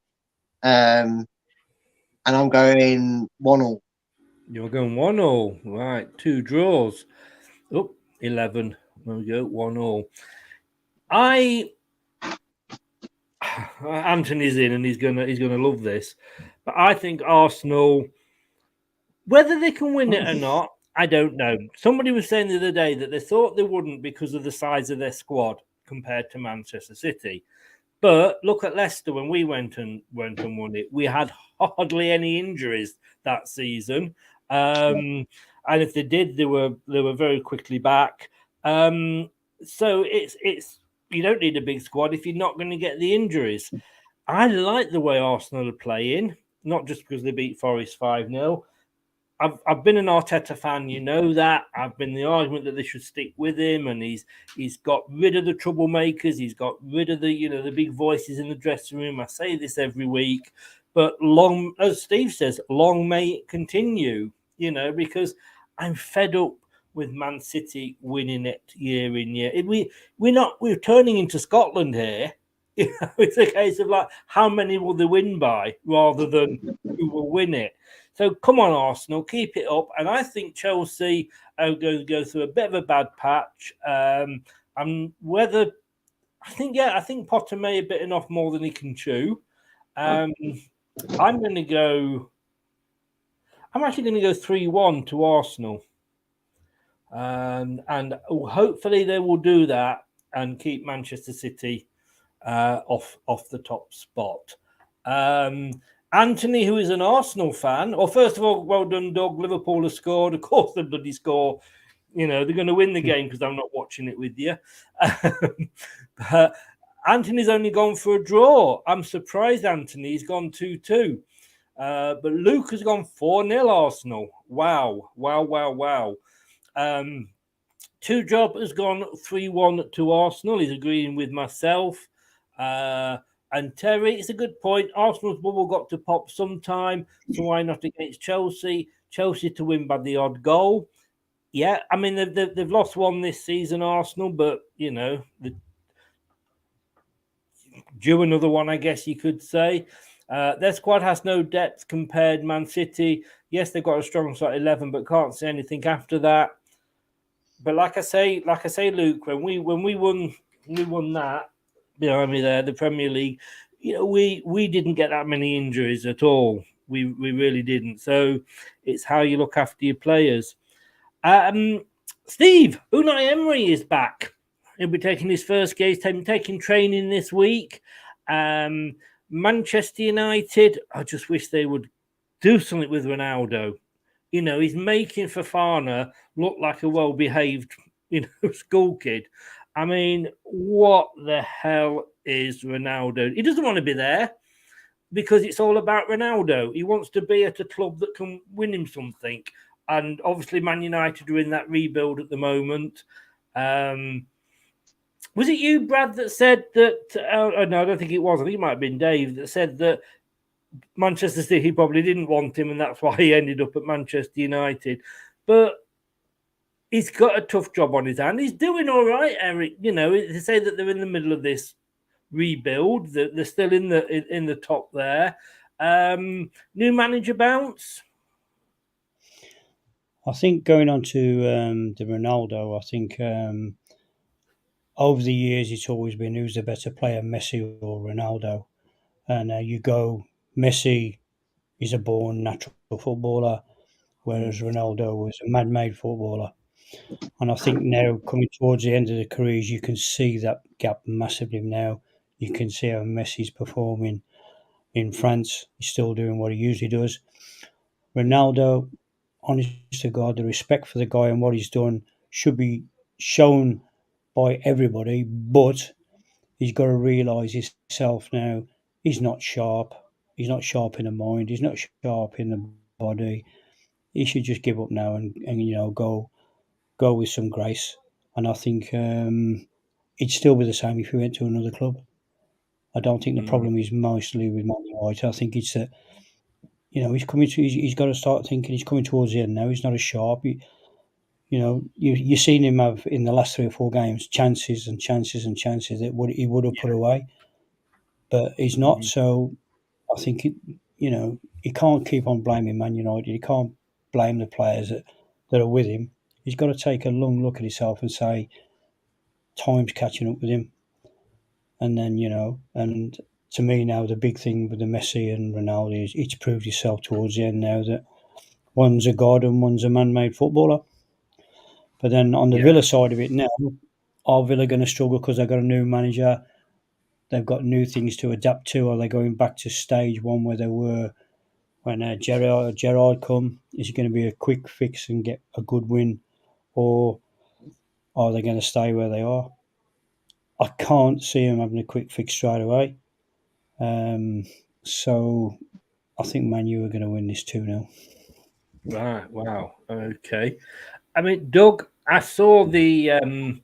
And I'm going 1-1. You're going 1-1. Right, 2 draws. 11. There we go, 1-1. Anthony's in and he's gonna love this. But I think Arsenal, whether they can win it or not, I don't know. Somebody was saying the other day that they thought they wouldn't because of the size of their squad compared to Manchester City. But look at Leicester when we went and won it. We had hardly any injuries that season. And if they did, they were very quickly back. So it's you don't need a big squad if you're not going to get the injuries. I like the way Arsenal are playing, not just because they beat Forest 5-0. I've been an Arteta fan, you know that. I've been the argument that they should stick with him, and he's got rid of the troublemakers. He's got rid of the big voices in the dressing room. I say this every week, but long, as Steve says, long may it continue. Because I'm fed up with Man City winning it year in year. We're turning into Scotland here. It's a case of like how many will they win by rather than who will win it. So come on, Arsenal, keep it up. And I think Chelsea are going to go through a bit of a bad patch. And I think Potter may have bitten off more than he can chew. I'm actually going to go 3-1 to Arsenal. And hopefully they will do that and keep Manchester City off the top spot. Anthony, who is an Arsenal fan, first of all, well done, Doug. Liverpool have scored. Of course, they bloody score. They're going to win the game because I'm not watching it with you. But Anthony's only gone for a draw. I'm surprised Anthony's gone 2-2. But Luke has gone 4-0 Arsenal. Wow. Two Job has gone 3-1 to Arsenal. He's agreeing with myself. And Terry, it's a good point. Arsenal's bubble got to pop sometime, so why not against Chelsea? Chelsea to win by the odd goal. Yeah, I mean, they've lost one this season, Arsenal, but, due another one, I guess you could say. Their squad has no depth compared Man City. Yes, they've got a strong start 11, but can't say anything after that. But like I say, Luke, when we won that, behind me there, the Premier League, we didn't get that many injuries at all. We really didn't. So it's how you look after your players. Steve, Unai Emery is back. He'll be taking his first game, taking training this week. Manchester United, I just wish they would do something with Ronaldo. He's making Fofana look like a well-behaved, school kid. I mean, what the hell is Ronaldo? He doesn't want to be there because it's all about Ronaldo. He wants to be at a club that can win him something. And obviously Man United are in that rebuild at the moment. Was it you, Brad, that said that... no, I don't think it was. I think it might have been Dave that said that Manchester City probably didn't want him and that's why he ended up at Manchester United. But he's got a tough job on his hand. He's doing all right, Eric. They say that they're in the middle of this rebuild. They're still in the top there. New manager bounce? I think going on to the Ronaldo, I think over the years it's always been who's the better player, Messi or Ronaldo. And you go, Messi is a born natural footballer, whereas Ronaldo was a man-made footballer. And I think now, coming towards the end of the careers, you can see that gap massively now. You can see how Messi's performing in France. He's still doing what he usually does. Ronaldo, honest to God, the respect for the guy and what he's done should be shown by everybody, but he's got to realise himself now. He's not sharp. He's not sharp in the mind. He's not sharp in the body. He should just give up now and go with some grace. And I think it'd still be the same if he went to another club. I don't think the problem is mostly with Man United. I think it's that he's coming to. He's got to start thinking. He's coming towards the end now. He's not as sharp. You've seen him have in the last 3 or 4 games chances and chances and chances that he would have put away, but he's not. So I think he can't keep on blaming Man United. He can't blame the players that are with him. He's got to take a long look at himself and say, time's catching up with him. And then, and to me now, the big thing with the Messi and Ronaldo is it's proved itself towards the end now that one's a god and one's a man-made footballer. But then on the Villa side of it now, are Villa going to struggle because they've got a new manager? They've got new things to adapt to. Are they going back to stage one where they were when Gerrard come? Is it going to be a quick fix and get a good win? Or are they going to stay where they are? I can't see them having a quick fix straight away. So I think Man U are going to win this 2-0. Right. Wow. Okay. I mean, Doug, I saw the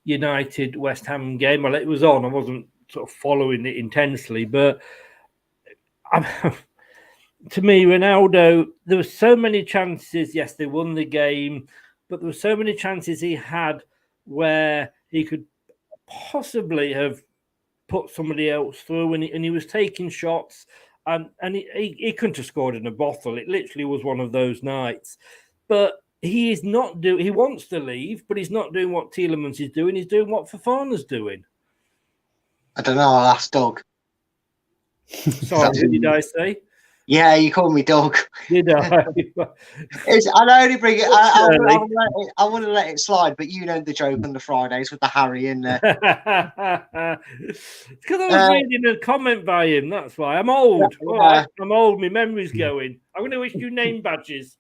United West Ham game. Well, it was on. I wasn't sort of following it intensely, but to me, Ronaldo, there were so many chances. Yes, they won the game, but there were so many chances he had where he could possibly have put somebody else through, and he was taking shots, and he couldn't have scored in a bottle. It literally was one of those nights. But he is not doing. He wants to leave, but he's not doing what Tielemans is doing. He's doing what Fofana's doing. I don't know. I'll ask Doug. Sorry, what did I say? Yeah, you called me Doug. Did I? I only bring it. I want to let it slide, but you know the joke on the Fridays with the Harry in there. Because I was reading a comment by him. That's why I'm old. All right, I'm old. My memory's going. I'm going to issue name badges.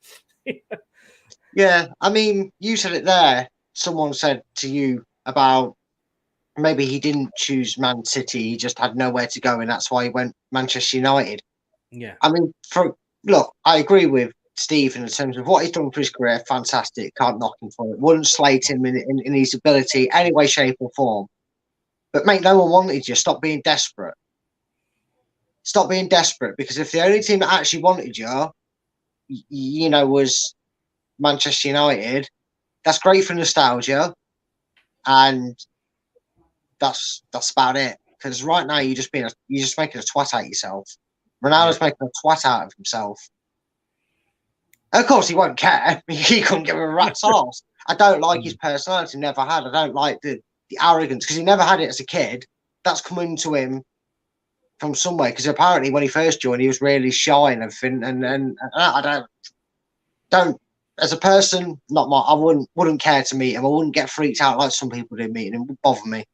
Yeah, I mean, you said it there. Someone said to you about maybe he didn't choose Man City. He just had nowhere to go, and that's why he went Manchester United. Yeah. I mean, look, I agree with Steve in terms of what he's done for his career. Fantastic. Can't knock him for it. Wouldn't slate him in his ability, any way, shape, or form. But, mate, no one wanted you. Stop being desperate. Stop being desperate, because if the only team that actually wanted you, was Manchester United, that's great for nostalgia, and that's about it. Because right now you're just making a twat out of yourself. Ronaldo's making a twat out of himself. Of course, he won't care. He couldn't give a rat's arse. I don't like his personality. Never had. I don't like the arrogance, because he never had it as a kid. That's coming to him from somewhere. Because apparently, when he first joined, he was really shy and everything. And I don't. As a person, I wouldn't care to meet him. I wouldn't get freaked out like some people did meeting him. It would bother me.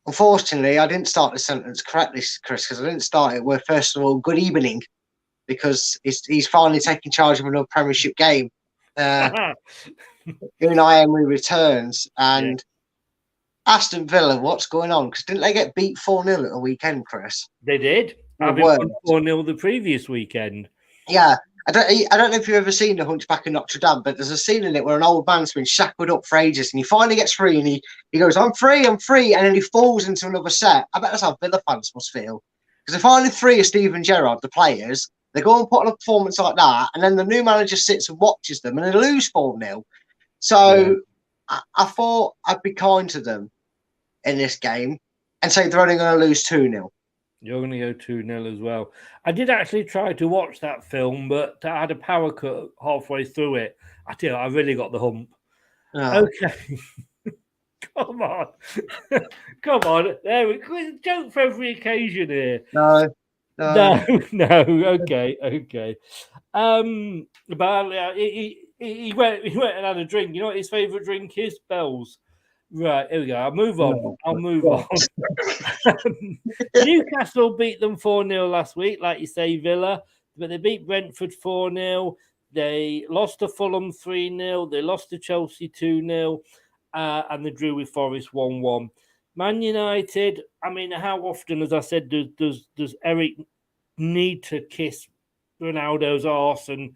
Unfortunately, I didn't start the sentence correctly, Chris, because I didn't start it with, first of all, good evening, because he's finally taking charge of another Premiership game. Unai Emery returns, and Aston Villa, what's going on? Because didn't they get beat 4-0 at the weekend, Chris? They did. Having won 4-0 the previous weekend. Yeah. I don't know if you've ever seen The Hunchback of Notre Dame, but there's a scene in it where an old man's been shackled up for ages, and he finally gets free, and he goes, I'm free, and then he falls into another set. I bet that's how Villa fans must feel. Because they finally free Steven Gerrard, the players, they go and put on a performance like that, and then the new manager sits and watches them, and they lose 4-0. So I thought I'd be kind to them in this game and say they're only going to lose 2-0. You're going to go 2-0 as well. I did actually try to watch that film, but I had a power cut halfway through it. I tell you, I really got the hump. Oh. Okay. Come on. Come on. There we go. Joke for every occasion here. No. Okay. But he went and had a drink. You know what his favourite drink is? Bells. Right, here we go. I'll move on. Newcastle beat them 4-0 last week, like you say, Villa. But they beat Brentford 4-0. They lost to Fulham 3-0. They lost to Chelsea 2-0. And they drew with Forest 1-1. Man United, I mean, how often, as I said, does Eric need to kiss Ronaldo's arse? And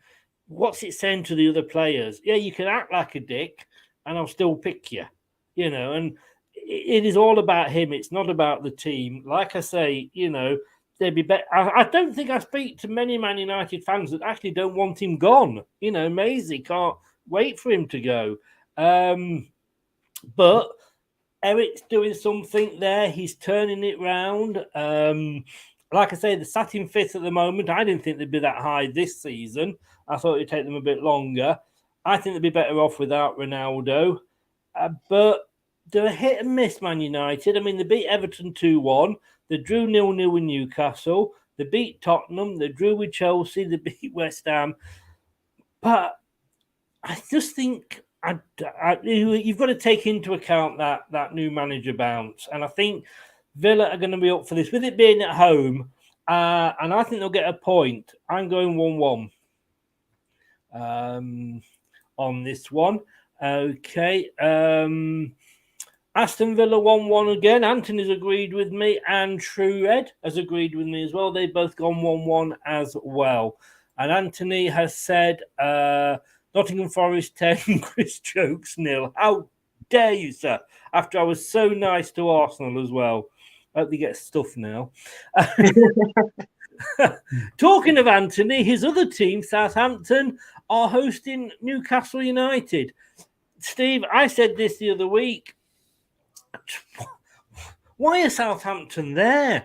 what's it saying to the other players? Yeah, you can act like a dick and I'll still pick you. You know, and it is all about him. It's not about the team. Like I say, they'd be better. I don't think I speak to many Man United fans that actually don't want him gone. Maisie can't wait for him to go. But Eric's doing something there. He's turning it round. Like I say, they're sat in fifth at the moment. I didn't think they'd be that high this season. I thought it'd take them a bit longer. I think they'd be better off without Ronaldo. But they're a hit and miss, Man United. I mean, they beat Everton 2-1. They drew 0-0 with Newcastle. They beat Tottenham. They drew with Chelsea. They beat West Ham. But I just think you've got to take into account that new manager bounce. And I think Villa are going to be up for this. With it being at home, and I think they'll get a point. I'm going 1-1 on this one. Okay. Aston Villa 1-1 again. Anthony's agreed with me, and True Red has agreed with me as well. They've both gone 1-1 as well. And Anthony has said Nottingham Forest 10, Chris Chokes 0. How dare you, sir? After I was so nice to Arsenal as well. I hope they get stuff now. Talking of Anthony, his other team, Southampton, are hosting Newcastle United. Steve, I said this the other week. Why are Southampton there?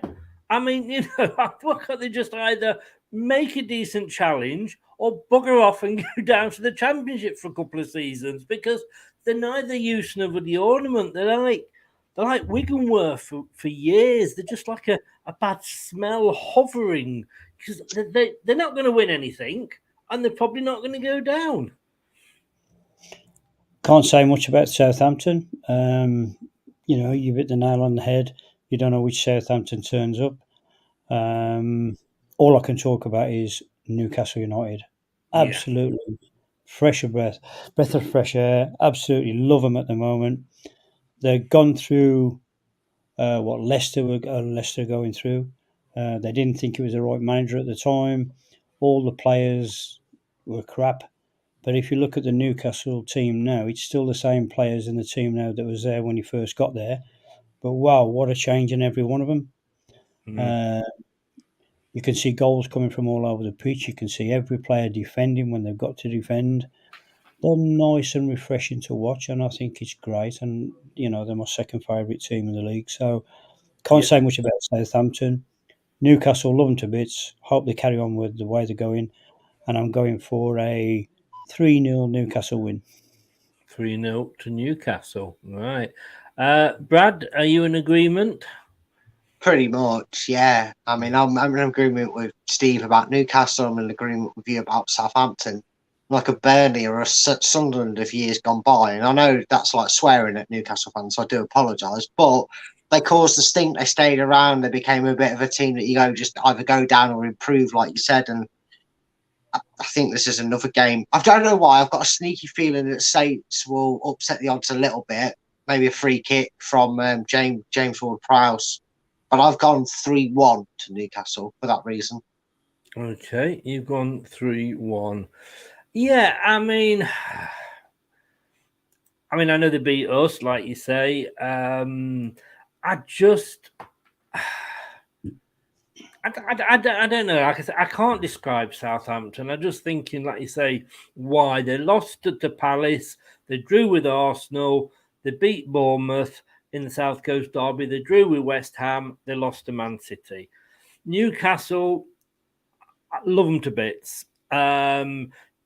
I mean, why can't they just either make a decent challenge or bugger off and go down to the Championship for a couple of seasons? Because they're neither use nor the ornament. They're like Wigglesworth for years. They're just like a bad smell hovering because they're not going to win anything and they're probably not going to go down. Can't say much about Southampton. You hit the nail on the head. You don't know which Southampton turns up. All I can talk about is Newcastle United. Absolutely fresh breath of fresh air. Absolutely love them at the moment. They've gone through what Leicester going through. They didn't think it was the right manager at the time. All the players were crap. But if you look at the Newcastle team now, it's still the same players in the team now that was there when he first got there. But wow, what a change in every one of them. You can see goals coming from all over the pitch. You can see every player defending when they've got to defend. They're nice and refreshing to watch, and I think it's great. And, they're my second favourite team in the league. So can't say much about Southampton. Newcastle, love them to bits. Hope they carry on with the way they're going. And I'm going for a 3-0 Newcastle win. 3-0 to Newcastle. Right. Brad, are you in agreement? Pretty much, yeah. I mean, I'm in agreement with Steve about Newcastle. I'm in agreement with you about Southampton. Like a Burnley or a Sunderland of years gone by. And I know that's like swearing at Newcastle fans, so I do apologise. But they caused the stink. They stayed around. They became a bit of a team that just either go down or improve, like you said. And I think this is another game. I don't know why. I've got a sneaky feeling that Saints will upset the odds a little bit. Maybe a free kick from James Ward-Prowse. But I've gone 3-1 to Newcastle for that reason. Okay, you've gone 3-1. Yeah, I mean, I know they beat us, like you say. I don't know. Like I said, I can't describe Southampton. I'm just thinking, like you say, why they lost to Palace, they drew with Arsenal, they beat Bournemouth in the South Coast Derby, they drew with West Ham, they lost to Man City. Newcastle, I love them to bits.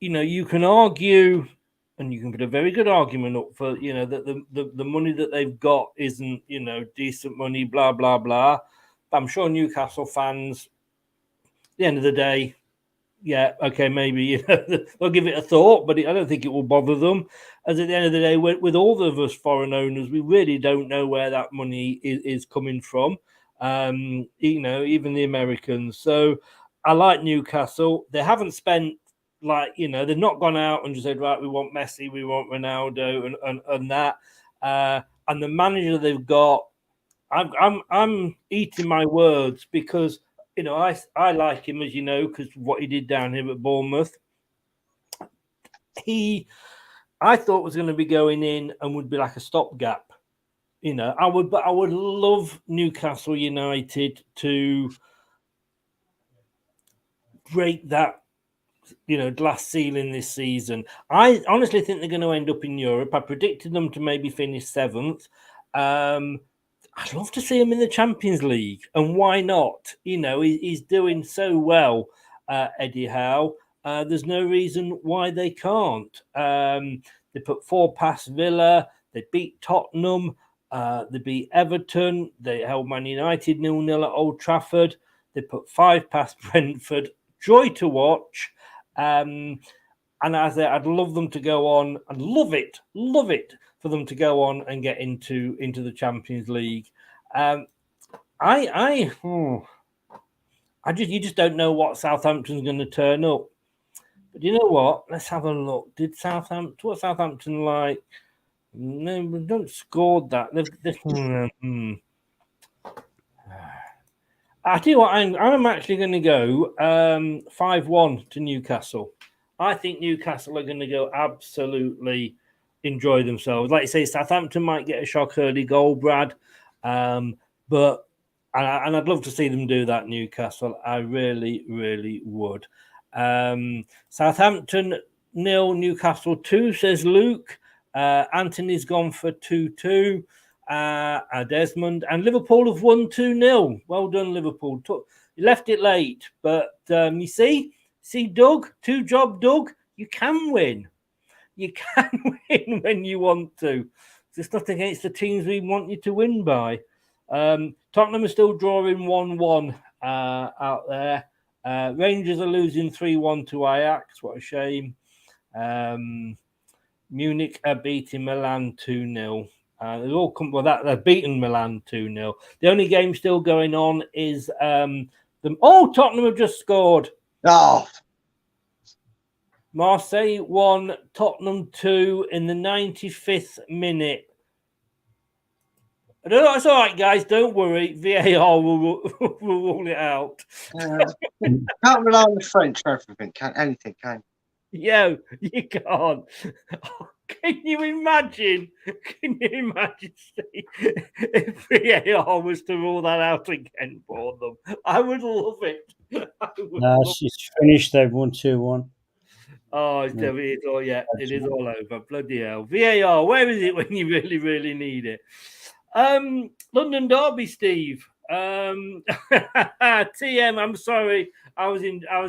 You can argue, and you can put a very good argument up for, that the money that they've got isn't, decent money, blah, blah, blah. But I'm sure Newcastle fans, at the end of the day, yeah, okay, maybe they'll give it a thought, but I don't think it will bother them. As at the end of the day, with all of us foreign owners, we really don't know where that money is coming from. Even the Americans. So I like Newcastle. They haven't spent they've not gone out and just said, right, we want Messi, we want Ronaldo, and that. And the manager they've got, I'm eating my words because I like him, as you know, because what he did down here at Bournemouth. I thought was going to be going in and would be like a stopgap. I would love Newcastle United to break that glass ceiling this season. I honestly think they're going to end up in Europe. I predicted them to maybe finish 7th. I'd love to see him in the Champions League, and why not? He's doing so well, Eddie Howe. There's no reason why they can't. They put 4 past Villa. They beat Tottenham. They beat Everton. They held Man United 0-0 at Old Trafford. They put 5 past Brentford. Joy to watch. And as I'd love them to go on, and love it for them to go on and get into the Champions League. You just don't know what Southampton's going to turn up. But you know what? Let's have a look. What's Southampton like? No, we don't score that. I tell you what, I'm actually going to go 5-1 to Newcastle. I think Newcastle are going to go absolutely enjoy themselves. Like you say, Southampton might get a shock early goal, Brad, but and I'd love to see them do that, Newcastle. I really, really would. Southampton 0, Newcastle 2, says Luke. Anthony's gone for 2-2. Desmond and Liverpool have won 2-0. Well done, Liverpool. You left it late, but you see, Doug, two-job Doug, you can win. You can win when you want to. It's not against the teams we want you to win by. Tottenham are still drawing 1-1 out there. Rangers are losing 3-1 to Ajax. What a shame. Munich are beating Milan 2-0. They've all come well. That they've beaten Milan 2-0. The only game still going on is Tottenham have just scored. Oh, Marseille 1, Tottenham 2 in the 95th minute. No, it's all right, guys. Don't worry. VAR will rule it out. can't rely on the French for everything. Anything can. Yeah, you can't. Can you imagine? Steve, if VAR was to rule that out again for them? I would love it. It's finished. They've won 2-1. Oh, it is all over. Bloody hell. VAR, where is it when you really, really need it? London Derby, Steve. TM, I'm sorry. I was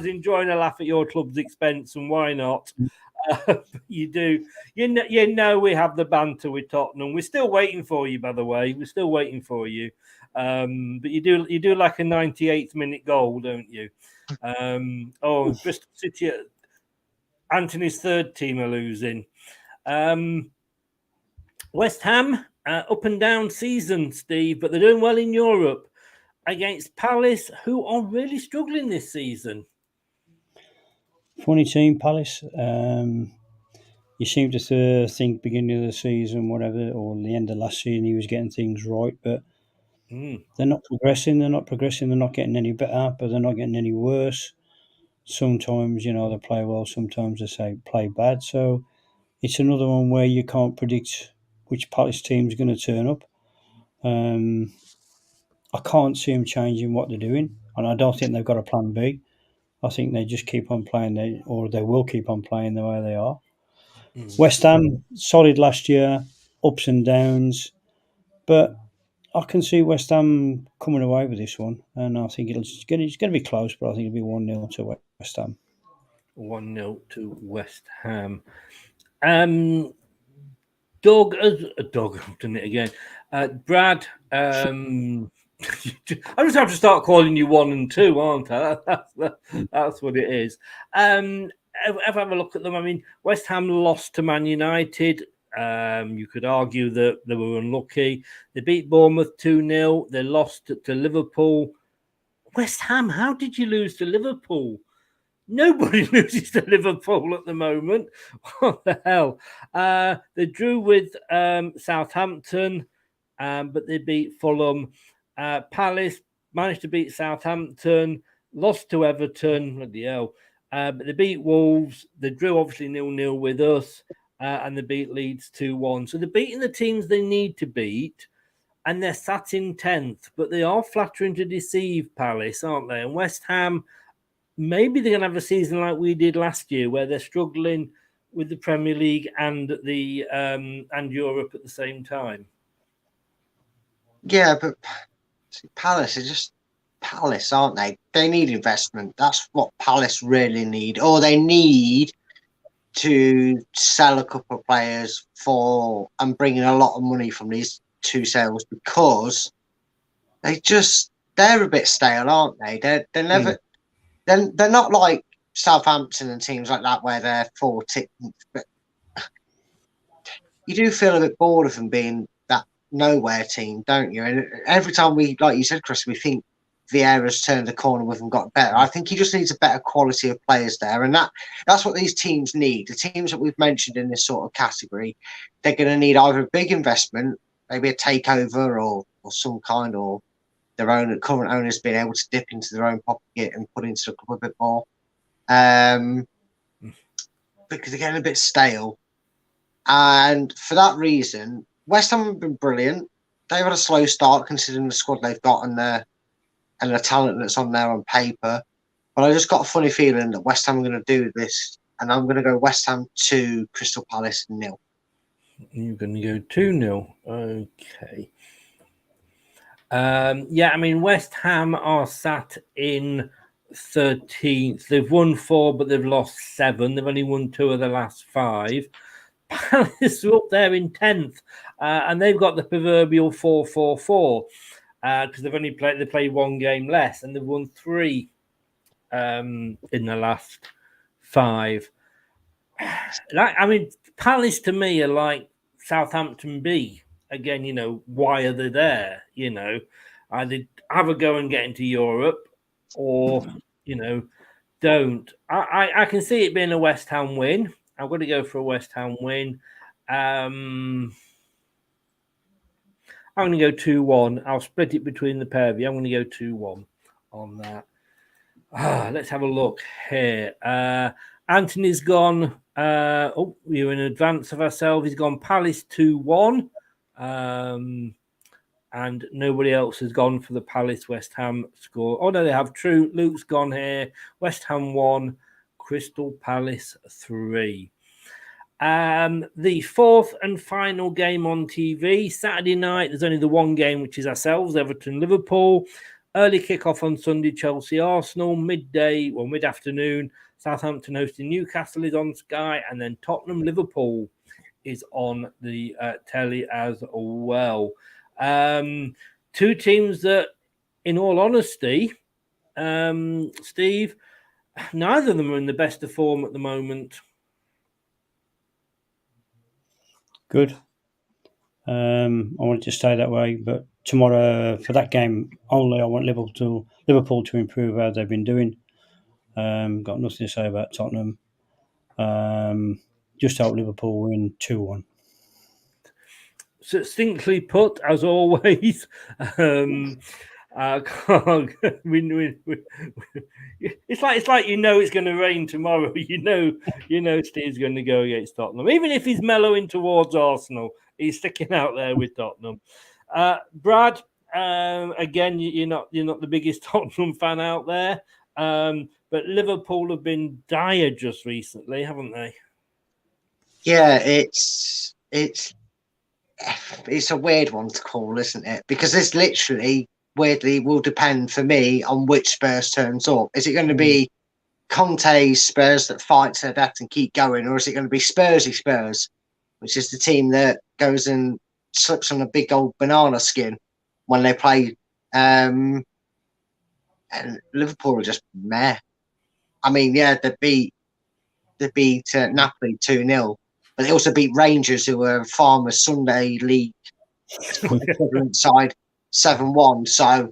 enjoying a laugh at your club's expense, and why not? You do. You know we have the banter with Tottenham. We're still waiting for you, by the way. We're still waiting for you. But you do like a 98th minute goal, don't you? Bristol City, Anthony's third team are losing. West Ham, up and down season, Steve, but they're doing well in Europe against Palace, who are really struggling this season. Funny team, Palace. You seem to think beginning of the season, whatever, or the end of last season, he was getting things right, but they're not progressing. They're not getting any better, but they're not getting any worse. Sometimes, they play well. Sometimes they say play bad. So it's another one where you can't predict which Palace team is going to turn up. I can't see them changing what they're doing, and I don't think they've got a plan B. I think they just keep on playing, they will keep on playing the way they are. West Ham, solid last year, ups and downs, but I can see West Ham coming away with this one, and I think it's going to be close, but I think it'll be 1-0 to West Ham. 1-0 to West Ham. Doug, I've done it again. Brad, I just have to start calling you 1 and 2, aren't I? That's what it is. Have a look at them. I mean, West Ham lost to Man United. You could argue that they were unlucky. They beat Bournemouth 2-0. They lost to Liverpool. West Ham, how did you lose to Liverpool? Nobody loses to Liverpool at the moment. What the hell? They drew with Southampton, but they beat Fulham. Palace managed to beat Southampton, lost to Everton. Bloody hell. But they beat Wolves. They drew obviously 0-0 with us, and they beat Leeds 2-1. So they're beating the teams they need to beat, and they're sat in 10th. But they are flattering to deceive, Palace, aren't they? And West Ham, maybe they're going to have a season like we did last year, where they're struggling with the Premier League and the and Europe at the same time. Yeah, but Palace are just Palace, aren't they? They need investment. That's what Palace really need. Or they need to sell a couple of players and bring in a lot of money from these two sales, because they're a bit stale, aren't they? They're never they're not like Southampton and teams like that where they're 40. But you do feel a bit bored of them being that nowhere team, don't you? And every time we, like you said, Chris, we think Vieira's turned the corner with them, got better. I think he just needs a better quality of players there, and that's what these teams need. The teams that we've mentioned in this sort of category, they're going to need either a big investment, maybe a takeover or some kind, or their own current owners being able to dip into their own pocket and put into the club a bit more. Because they're getting a bit stale. And for that reason, West Ham have been brilliant. They've had a slow start considering the squad they've got and the talent that's on there on paper. But I just got a funny feeling that West Ham are going to do this, and I'm going to go West Ham 2, Crystal Palace 0. You're going to go 2-0. Okay. Yeah, I mean, West Ham are sat in 13th. They've won 4, but they've lost 7. They've only won 2 of the last 5. Palace are up there in 10th, and they've got the proverbial 4-4-4 because they've only played 1 game less, and they've won 3 in the last 5. I mean, Palace to me are like Southampton B. Again, why are they there? Either have a go and get into Europe, or don't. I can see it being a West Ham win. I'm going to go for a West Ham win. I'm going to go 2-1. I'll split it between the pair of you. I'm going to go 2-1 on that. Let's have a look here. Anthony's gone. We're in advance of ourselves. He's gone Palace 2-1. And nobody else has gone for the Palace West Ham score. Oh, no, they have. True. Luke's gone here. West Ham 1, Crystal Palace 3. The fourth and final game on TV, Saturday night. There's only the one game, which is ourselves, Everton, Liverpool. Early kickoff on Sunday, Chelsea, Arsenal. Mid-afternoon, Southampton hosting Newcastle is on Sky. And then Tottenham, Liverpool is on the telly as well. 2 teams that, in all honesty, Steve, neither of them are in the best of form at the moment. Good. I want it to stay that way, but tomorrow for that game only, I want Liverpool to improve how they've been doing. Got nothing to say about Tottenham. Just hope Liverpool win 2-1. Succinctly put, as always. It's like it's going to rain tomorrow. Steve's going to go against Tottenham, even if he's mellowing towards Arsenal. He's sticking out there with Tottenham. Brad, again, you're not the biggest Tottenham fan out there, but Liverpool have been dire just recently, haven't they? Yeah, it's a weird one to call, isn't it? Because this literally weirdly will depend for me on which Spurs turns up. Is it going to be Conte's Spurs that fight to their death and keep going, or is it going to be Spursy Spurs, which is the team that goes and slips on a big old banana skin when they play? And Liverpool are just meh. I mean, yeah, they beat Napoli 2-0, but they also beat Rangers, who were Farmers Sunday League equivalent side, 7-1. So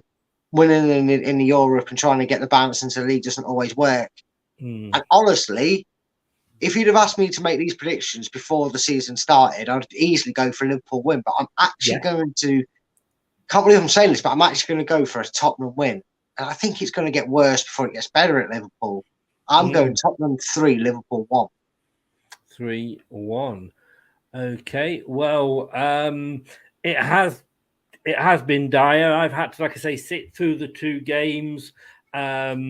winning in Europe and trying to get the bounce into the league doesn't always work. And honestly, if you'd have asked me to make these predictions before the season started, I'd easily go for a Liverpool win. But I'm actually going to, can't believe I'm saying this, but I'm actually going to go for a Tottenham win. And I think it's going to get worse before it gets better at Liverpool. I'm going Tottenham 3, Liverpool 1. 3-1. Okay. Well, it has been dire. I've had to, like I say, sit through the 2 games. They're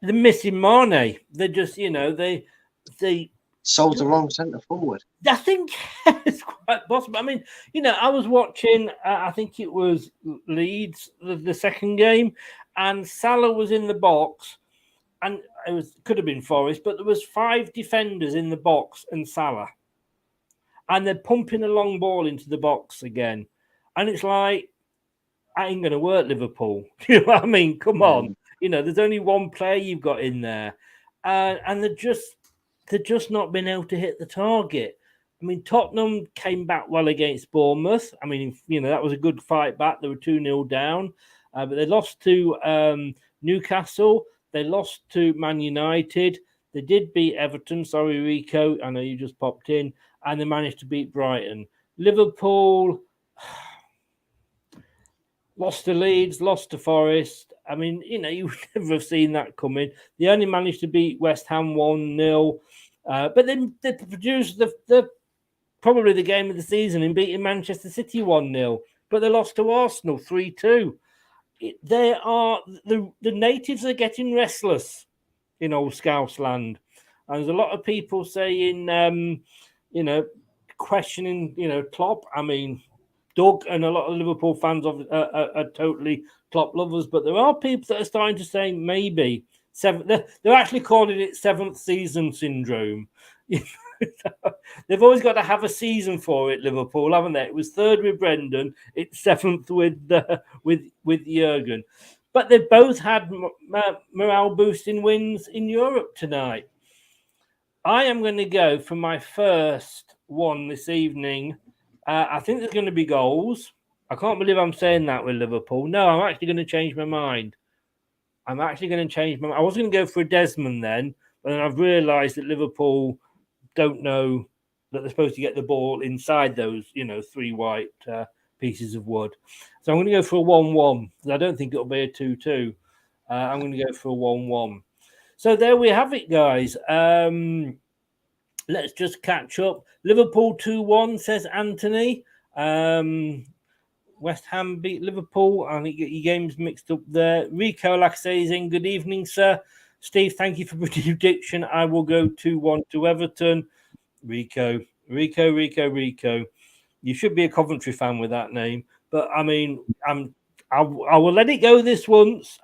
missing Mane. They're just, they sold the wrong centre forward. I think it's quite possible. I mean, I was watching, I think it was Leeds, the second game, and Salah was in the box, and could have been Forest, but there was 5 defenders in the box and Salah. And they're pumping a long ball into the box again. And it's like, I ain't going to work, Liverpool. You know what I mean? Come on. There's only one player you've got in there. And they're just not been able to hit the target. I mean, Tottenham came back well against Bournemouth. I mean, that was a good fight back. They were 2-0 down. But they lost to Newcastle. They lost to Man United. They did beat Everton. Sorry, Rico. I know you just popped in. And they managed to beat Brighton. Liverpool, Lost to Leeds, lost to Forest. I mean, you would never have seen that coming. They only managed to beat West Ham 1-0. But then they produced the probably the game of the season in beating Manchester City 1-0. But they lost to Arsenal 3-2. They are the natives are getting restless in old Scouse land. And there's a lot of people saying, questioning, Klopp. I mean, Doug and a lot of Liverpool fans are totally Klopp lovers, but there are people that are starting to say maybe they're actually calling it seventh season syndrome. They've always got to have a season for it, Liverpool, haven't they? It was third with Brendan, it's seventh with Jurgen. But they've both had morale boosting wins in Europe tonight. I am going to go for my first one this evening. I think there's going to be goals. I can't believe I'm saying that with Liverpool. No, I'm actually going to change my mind. I was going to go for a Desmond then, but then I've realised that Liverpool don't know that they're supposed to get the ball inside those, three white pieces of wood. So I'm going to go for a 1-1. I don't think it'll be a 2-2. I'm going to go for a 1-1. So there we have it, guys. Let's just catch up. Liverpool 2-1, says Anthony. West Ham beat Liverpool. I think your game's mixed up there. Rico, like I say, is in. Good evening, sir. Steve, thank you for the prediction. I will go 2-1 to Everton. Rico. You should be a Coventry fan with that name. But, I mean, I will let it go this once.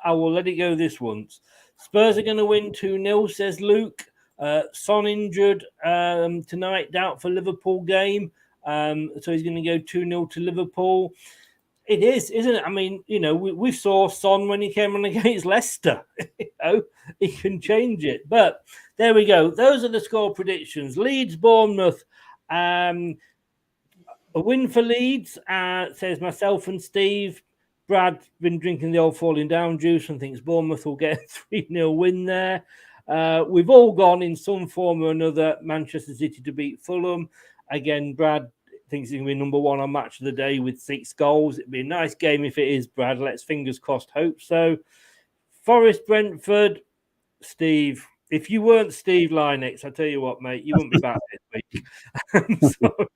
Spurs are going to win 2-0, says Luke. Son injured tonight, doubt for Liverpool game. So he's going to go 2-0 to Liverpool. It is, isn't it? I mean, we saw Son when he came on against Leicester. He can change it. But there we go. Those are the score predictions. Leeds, Bournemouth. A win for Leeds, says myself and Steve. Brad been drinking the old falling down juice and thinks Bournemouth will get a 3-0 win there. We've all gone in some form or another Manchester City to beat Fulham. Again, Brad thinks he's going to be number one on Match of the Day with 6 goals. It'd be a nice game if it is, Brad. Let's fingers crossed hope so. Forest, Brentford, Steve. If you weren't Steve Lynex, I tell you what, mate, you wouldn't be back this week. I'm sorry.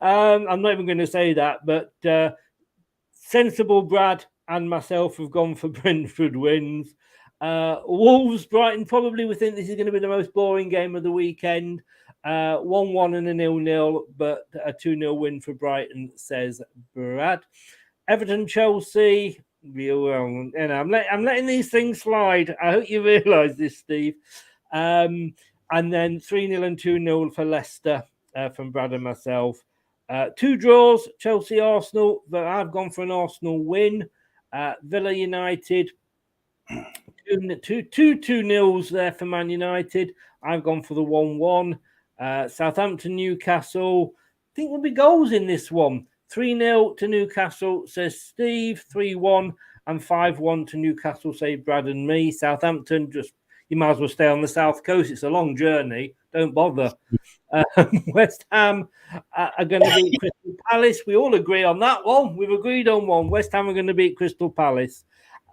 I'm not even going to say that, but sensible Brad and myself have gone for Brentford wins. Wolves, Brighton, probably we think this is going to be the most boring game of the weekend. 1-1 and a 0-0, but a 2-0 win for Brighton, says Brad. Everton, Chelsea. I'm letting these things slide. I hope you realise this, Steve. And then 3-0 and 2-0 for Leicester from Brad and myself. 2 draws, Chelsea, Arsenal, but I've gone for an Arsenal win. Villa United, 2-0 there for Man United. I've gone for the 1-1. Southampton, Newcastle. I think there'll be goals in this one. 3-0 to Newcastle, says Steve. 3-1 and 5-1 to Newcastle, say Brad and me. Southampton, you might as well stay on the south coast. It's a long journey. Don't bother. West Ham are going to beat Crystal Palace. We all agree on that one. We've agreed on one. West Ham are going to beat Crystal Palace.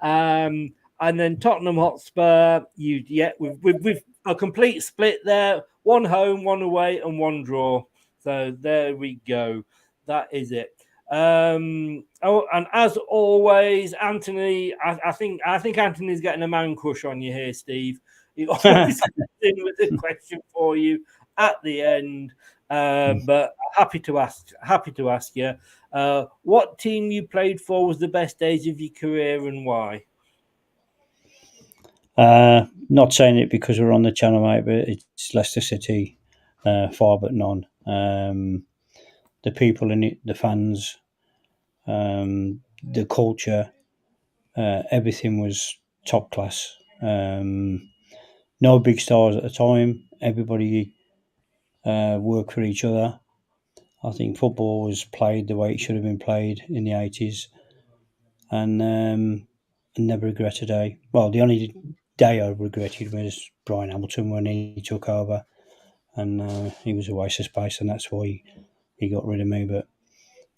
And then Tottenham Hotspur. We've a complete split there. 1 home, 1 away, and 1 draw. So there we go. That is it. And as always, Anthony, I think Anthony's getting a man crush on you here, Steve. He always comes in with a question for you at the end. But happy to ask you, what team you played for was the best days of your career and why? Not saying it because we're on the channel, mate, but it's Leicester City, far but none. The people in it, the fans, the culture, everything was top class. No big stars at the time. Everybody worked for each other. I think football was played the way it should have been played in the 80s. And never regret a day. Well, the only day I regretted was Brian Hamilton when he took over. And he was a waste of space, and that's why he got rid of me. But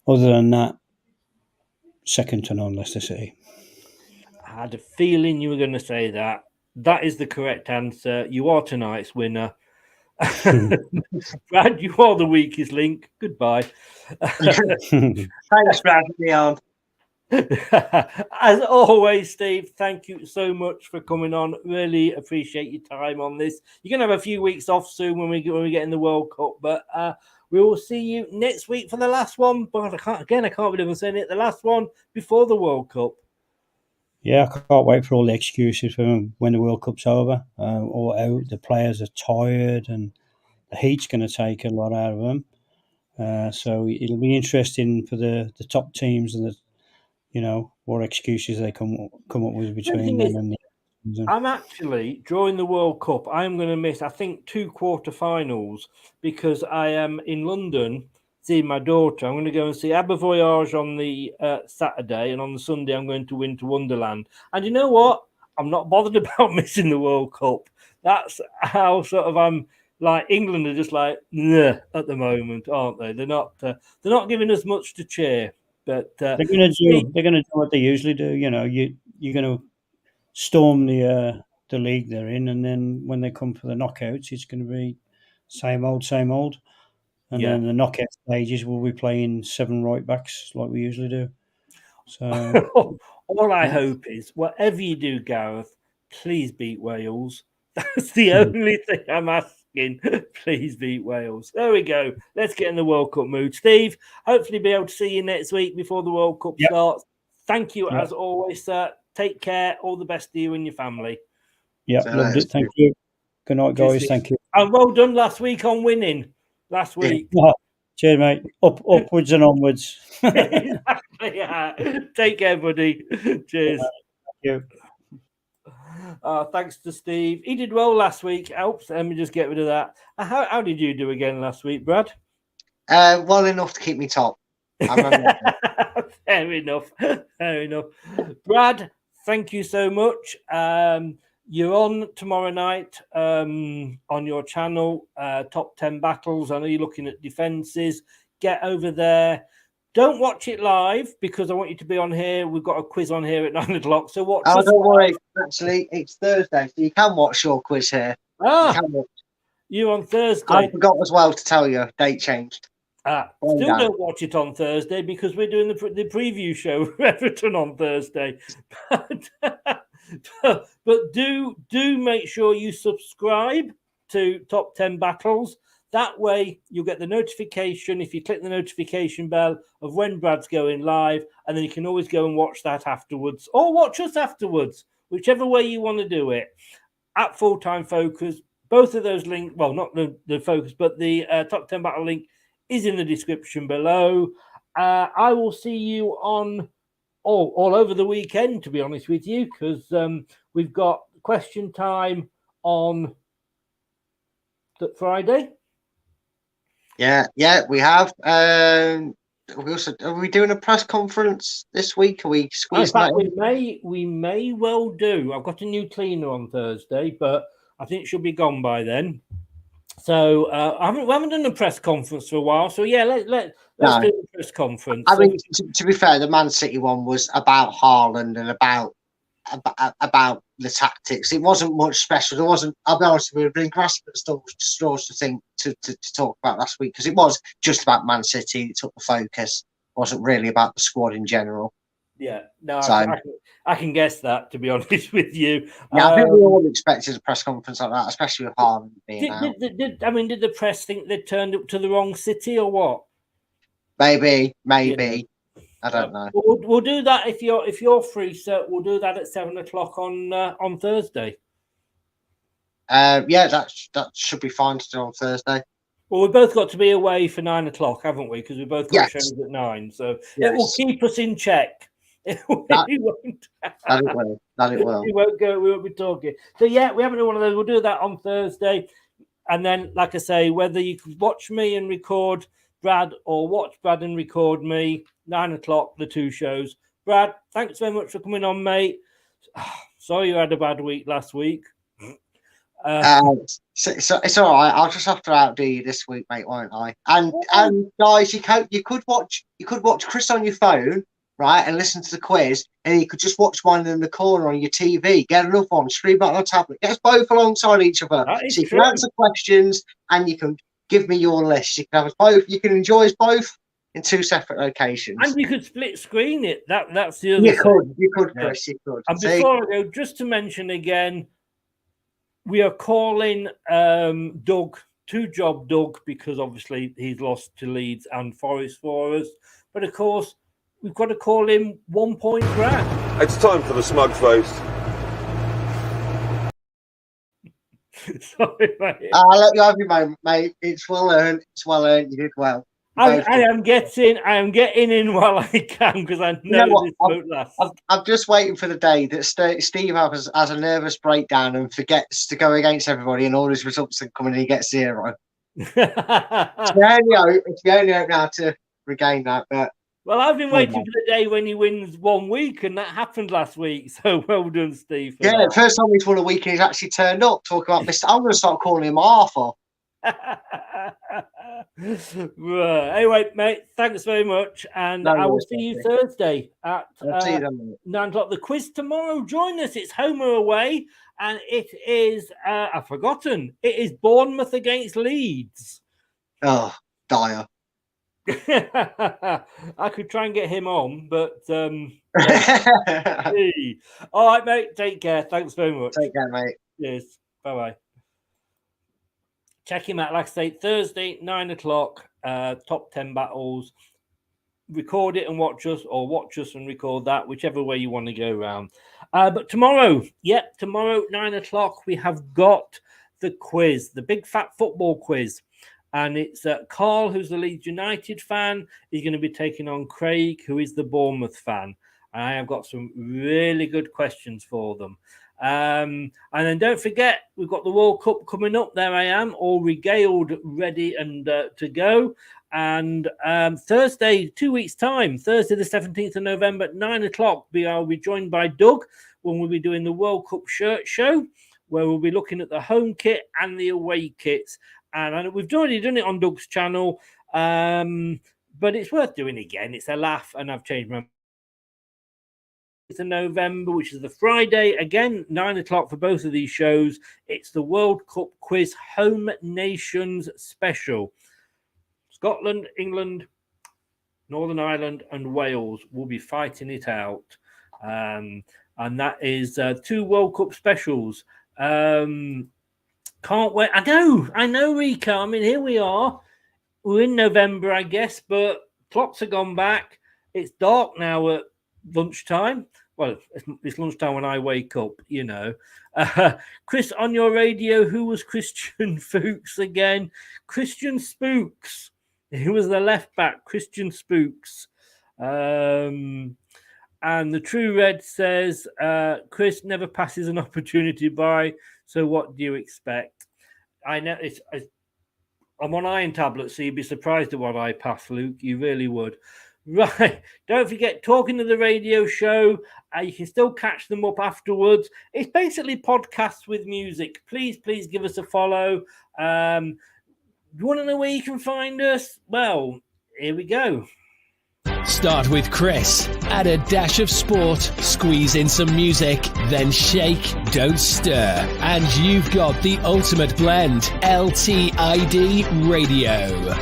other than that, second to none, Leicester City. I had a feeling you were going to say that. That is the correct answer. You are tonight's winner. Brad, you are the weakest link. Goodbye. Thanks, Brad and Leon. As always, Steve, thank you so much for coming on. Really appreciate your time on this. You're going to have a few weeks off soon when we get in the World Cup, but we will see you next week for the last one. But I can't believe I'm saying it. The last one before the World Cup. Yeah, I can't wait for all the excuses for when the World Cup's over or out. The players are tired and the heat's going to take a lot out of them. So it'll be interesting for the top teams and what excuses they come up with between them and the season. I'm actually, during the World Cup, I'm going to miss, I think, 2 quarterfinals because I am in London seeing my daughter. I'm going to go and see Abba Voyage on the Saturday, and on the Sunday I'm going to Winter Wonderland. And you know what? I'm not bothered about missing the World Cup. That's how sort of I'm like England are just like at the moment, aren't they? They're not giving us much to cheer. But they're going to do what they usually do. You're going to storm the league they're in, and then when they come for the knockouts, it's going to be same old. And then the knockout stages, we'll be playing 7 right backs like we usually do. So all I hope is, whatever you do, Gareth, please beat Wales. That's the only thing I'm asking. Please beat Wales. There we go. Let's get in the World Cup mood. Steve, hopefully be able to see you next week before the World Cup starts. Thank you as always, sir. Take care. All the best to you and your family. Yeah, loved it. Thank you. Good night, guys. Thank you. And well done last week on winning. Last week. Cheers, mate. Upwards and onwards. Exactly, yeah. Take care, buddy. Cheers. Thank you. Thanks to Steve. He did well last week. Helps. Let me just get rid of that. How did you do again last week, Brad? Well enough to keep me top. Fair enough. Fair enough. Brad, thank you so much. You're on tomorrow night on your channel, Top 10 Battles. I know you're looking at defences. Get over there. Don't watch it live because I want you to be on here. We've got a quiz on here at 9 o'clock. So watch. Oh, don't worry. Actually, it's Thursday, so you can watch your quiz here. You on Thursday. I forgot as well to tell you, date changed. Still don't watch it on Thursday because we're doing the preview show for Everton on Thursday. But do make sure you subscribe to Top 10 Battles. That way you'll get the notification if you click the notification bell of when Brad's going live, and then you can always go and watch that afterwards or watch us afterwards, whichever way you want to do it. At Full Time Focus, both of those links, well, not the focus, but the Top 10 Battle link is in the description below. I will see you on all over the weekend, to be honest with you, because we've got question time on Friday. Yeah, we have. Are we doing a press conference this week? Are we squeezing that in? We may well do. I've got a new cleaner on Thursday, but I think she'll be gone by then. So we haven't done a press conference for a while. So yeah, let's do the press conference. I mean, to be fair, the Man City one was about Haaland and about the tactics. It wasn't much special. There wasn't. I'll be honest, we were being grasping at straws to talk about last week because it was just about Man City. It took the focus. It wasn't really about the squad in general. Yeah, no, so, I can guess that, to be honest with you. Yeah, I think we all expected a press conference like that, especially with Haaland being out. Did the press think they turned up to the wrong city or what? Maybe. I don't know. We'll do that if you're free, sir. We'll do that at 7 o'clock on Thursday. Yeah, that should be fine to do on Thursday. Well, we've both got to be away for 9 o'clock, haven't we? Because we both got shows at 9, so it will keep us in check. It will. We won't be talking. So yeah, we haven't done one of those. We'll do that on Thursday, and then, like I say, whether you can watch me and record Brad or watch Brad and record me, 9 o'clock, the 2 shows. Brad, thanks very much for coming on, mate. Sorry you had a bad week last week. So it's all right. I'll just have to outdo you this week, mate, won't I? And guys, you could watch Chris on your phone right, and listen to the quiz, and you could just watch one in the corner on your TV, get another one, stream it on a tablet, get us both alongside each other. That is So you true. can answer questions and you can give me your list. You can have us both, you can enjoy us both in 2 separate locations. And you could split screen it. That's the other You thing. could, Chris, you could. And See? before I go, just to mention again, we are calling Doug, two-job Doug, because obviously he's lost to Leeds and Forest for us. But of course, we've got to call him 1 Point Brad. It's time for the smug face. Sorry, mate. I'll let you have your moment, mate. It's well earned. It's well earned. You did well. I am getting in while I can, because I know this won't last. I'm just waiting for the day that Steve has a nervous breakdown and forgets to go against everybody, and all his results are coming and he gets 0. It's the only hope now to regain that. But well, I've been waiting for the day when he wins 1 week, and that happened last week. So well done, Steve. Yeah, the first time he's won a week and he's actually turned up. Talking about Mr. I'm going to start calling him Arthur. Right. Anyway, mate, thanks very much, and I will see you Thursday at 9 o'clock. The quiz tomorrow. Join us. It's home or away, and it is I've forgotten. It is Bournemouth against Leeds. Oh, dire. I could try and get him on, but all right, mate. Take care. Thanks very much. Take care, mate. Cheers. Bye bye. Check him out, like I say, Thursday, 9 o'clock, top 10 battles. Record it and watch us, or watch us and record that, whichever way you want to go around. But tomorrow, 9 o'clock, we have got the quiz, the big fat football quiz. And it's Carl, who's the Leeds United fan. He's going to be taking on Craig, who is the Bournemouth fan. And I have got some really good questions for them. And then don't forget, we've got the World Cup coming up. There I am, all regaled, ready and to go. And Thursday, 2 weeks' time, Thursday the 17th of November at 9 o'clock, I'll be joined by Doug when we'll be doing the World Cup shirt show, where we'll be looking at the home kit and the away kits. And we've already done it on Doug's channel, but it's worth doing again. It's a laugh, and I've changed my in November, which is the Friday, again 9 o'clock for both of these shows. It's the World Cup Quiz Home Nations Special. Scotland, England, Northern Ireland and Wales will be fighting it out, and that is 2 World Cup specials. Can't wait. I know, Rika. I mean, here we are. We're in November, I guess, but clocks have gone back. It's dark now at lunchtime. Well, it's lunchtime when I wake up, you know. Chris, on your radio, who was Christian Fuchs again? Christian Spooks. He was the left back, Christian Spooks. And the True Red says, Chris never passes an opportunity by, so what do you expect? I know I'm on iron tablets, so you'd be surprised at what I pass, Luke. You really would. Right. Don't forget, talking to the radio show. You can still catch them up afterwards. It's basically podcasts with music. Please give us a follow. You want to know where you can find us? Well, here we go. Start with Chris, add a dash of sport, squeeze in some music, then shake, don't stir. And you've got the ultimate blend, LTID Radio.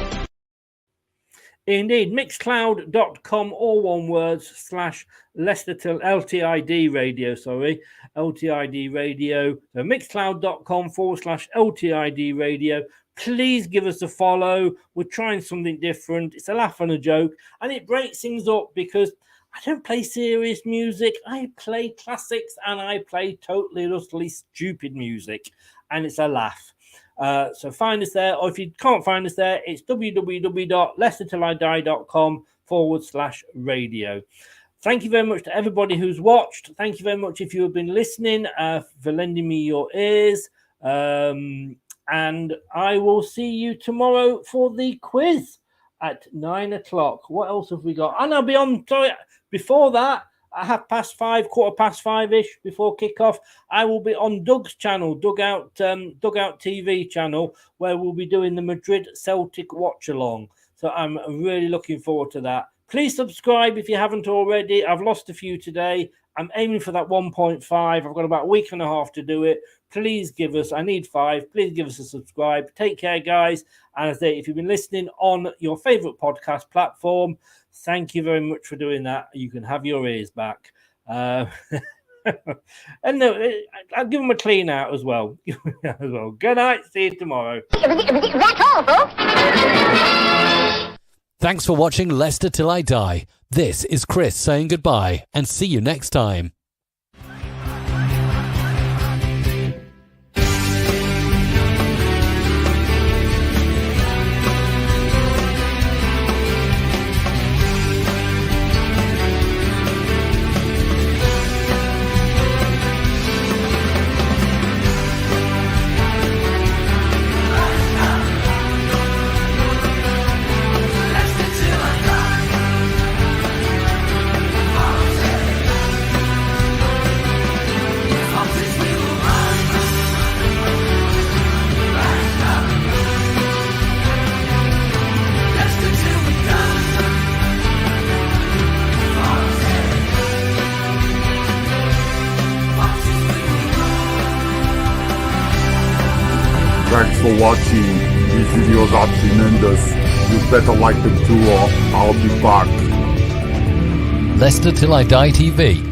Indeed, mixcloud.com, all one word, / Leicester till LTID radio, LTID radio. So mixcloud.com / LTID radio. Please give us a follow. We're trying something different. It's a laugh and a joke, and it breaks things up because I don't play serious music. I play classics and I play totally and utterly stupid music, and it's a laugh. So find us there, or if you can't find us there, it's www.leicestertillidie.com / radio. Thank you very much to everybody who's watched. Thank you very much if you have been listening, for lending me your ears. And I will see you tomorrow for the quiz at 9 o'clock. What else have we got? And I'll be on, before that, at 5:30, 5:15-ish, before kickoff, I will be on Doug's channel, Dugout TV channel, where we'll be doing the Madrid Celtic watch along. So I'm really looking forward to that. Please subscribe if you haven't already. I've lost a few today. I'm aiming for that 1.5. I've got about a week and a half to do it. Please give us, I need 5. Please give us a subscribe. Take care, guys. And as I say, if you've been listening on your favorite podcast platform, thank you very much for doing that. You can have your ears back. And no, I'll give them a clean out as well. Good night. See you tomorrow. That's all, folks. Thanks for watching Leicester Till I Die. This is Chris saying goodbye and see you next time. Thanks for watching. These videos are tremendous. You better like them too, or I'll be back. Leicester Till I Die TV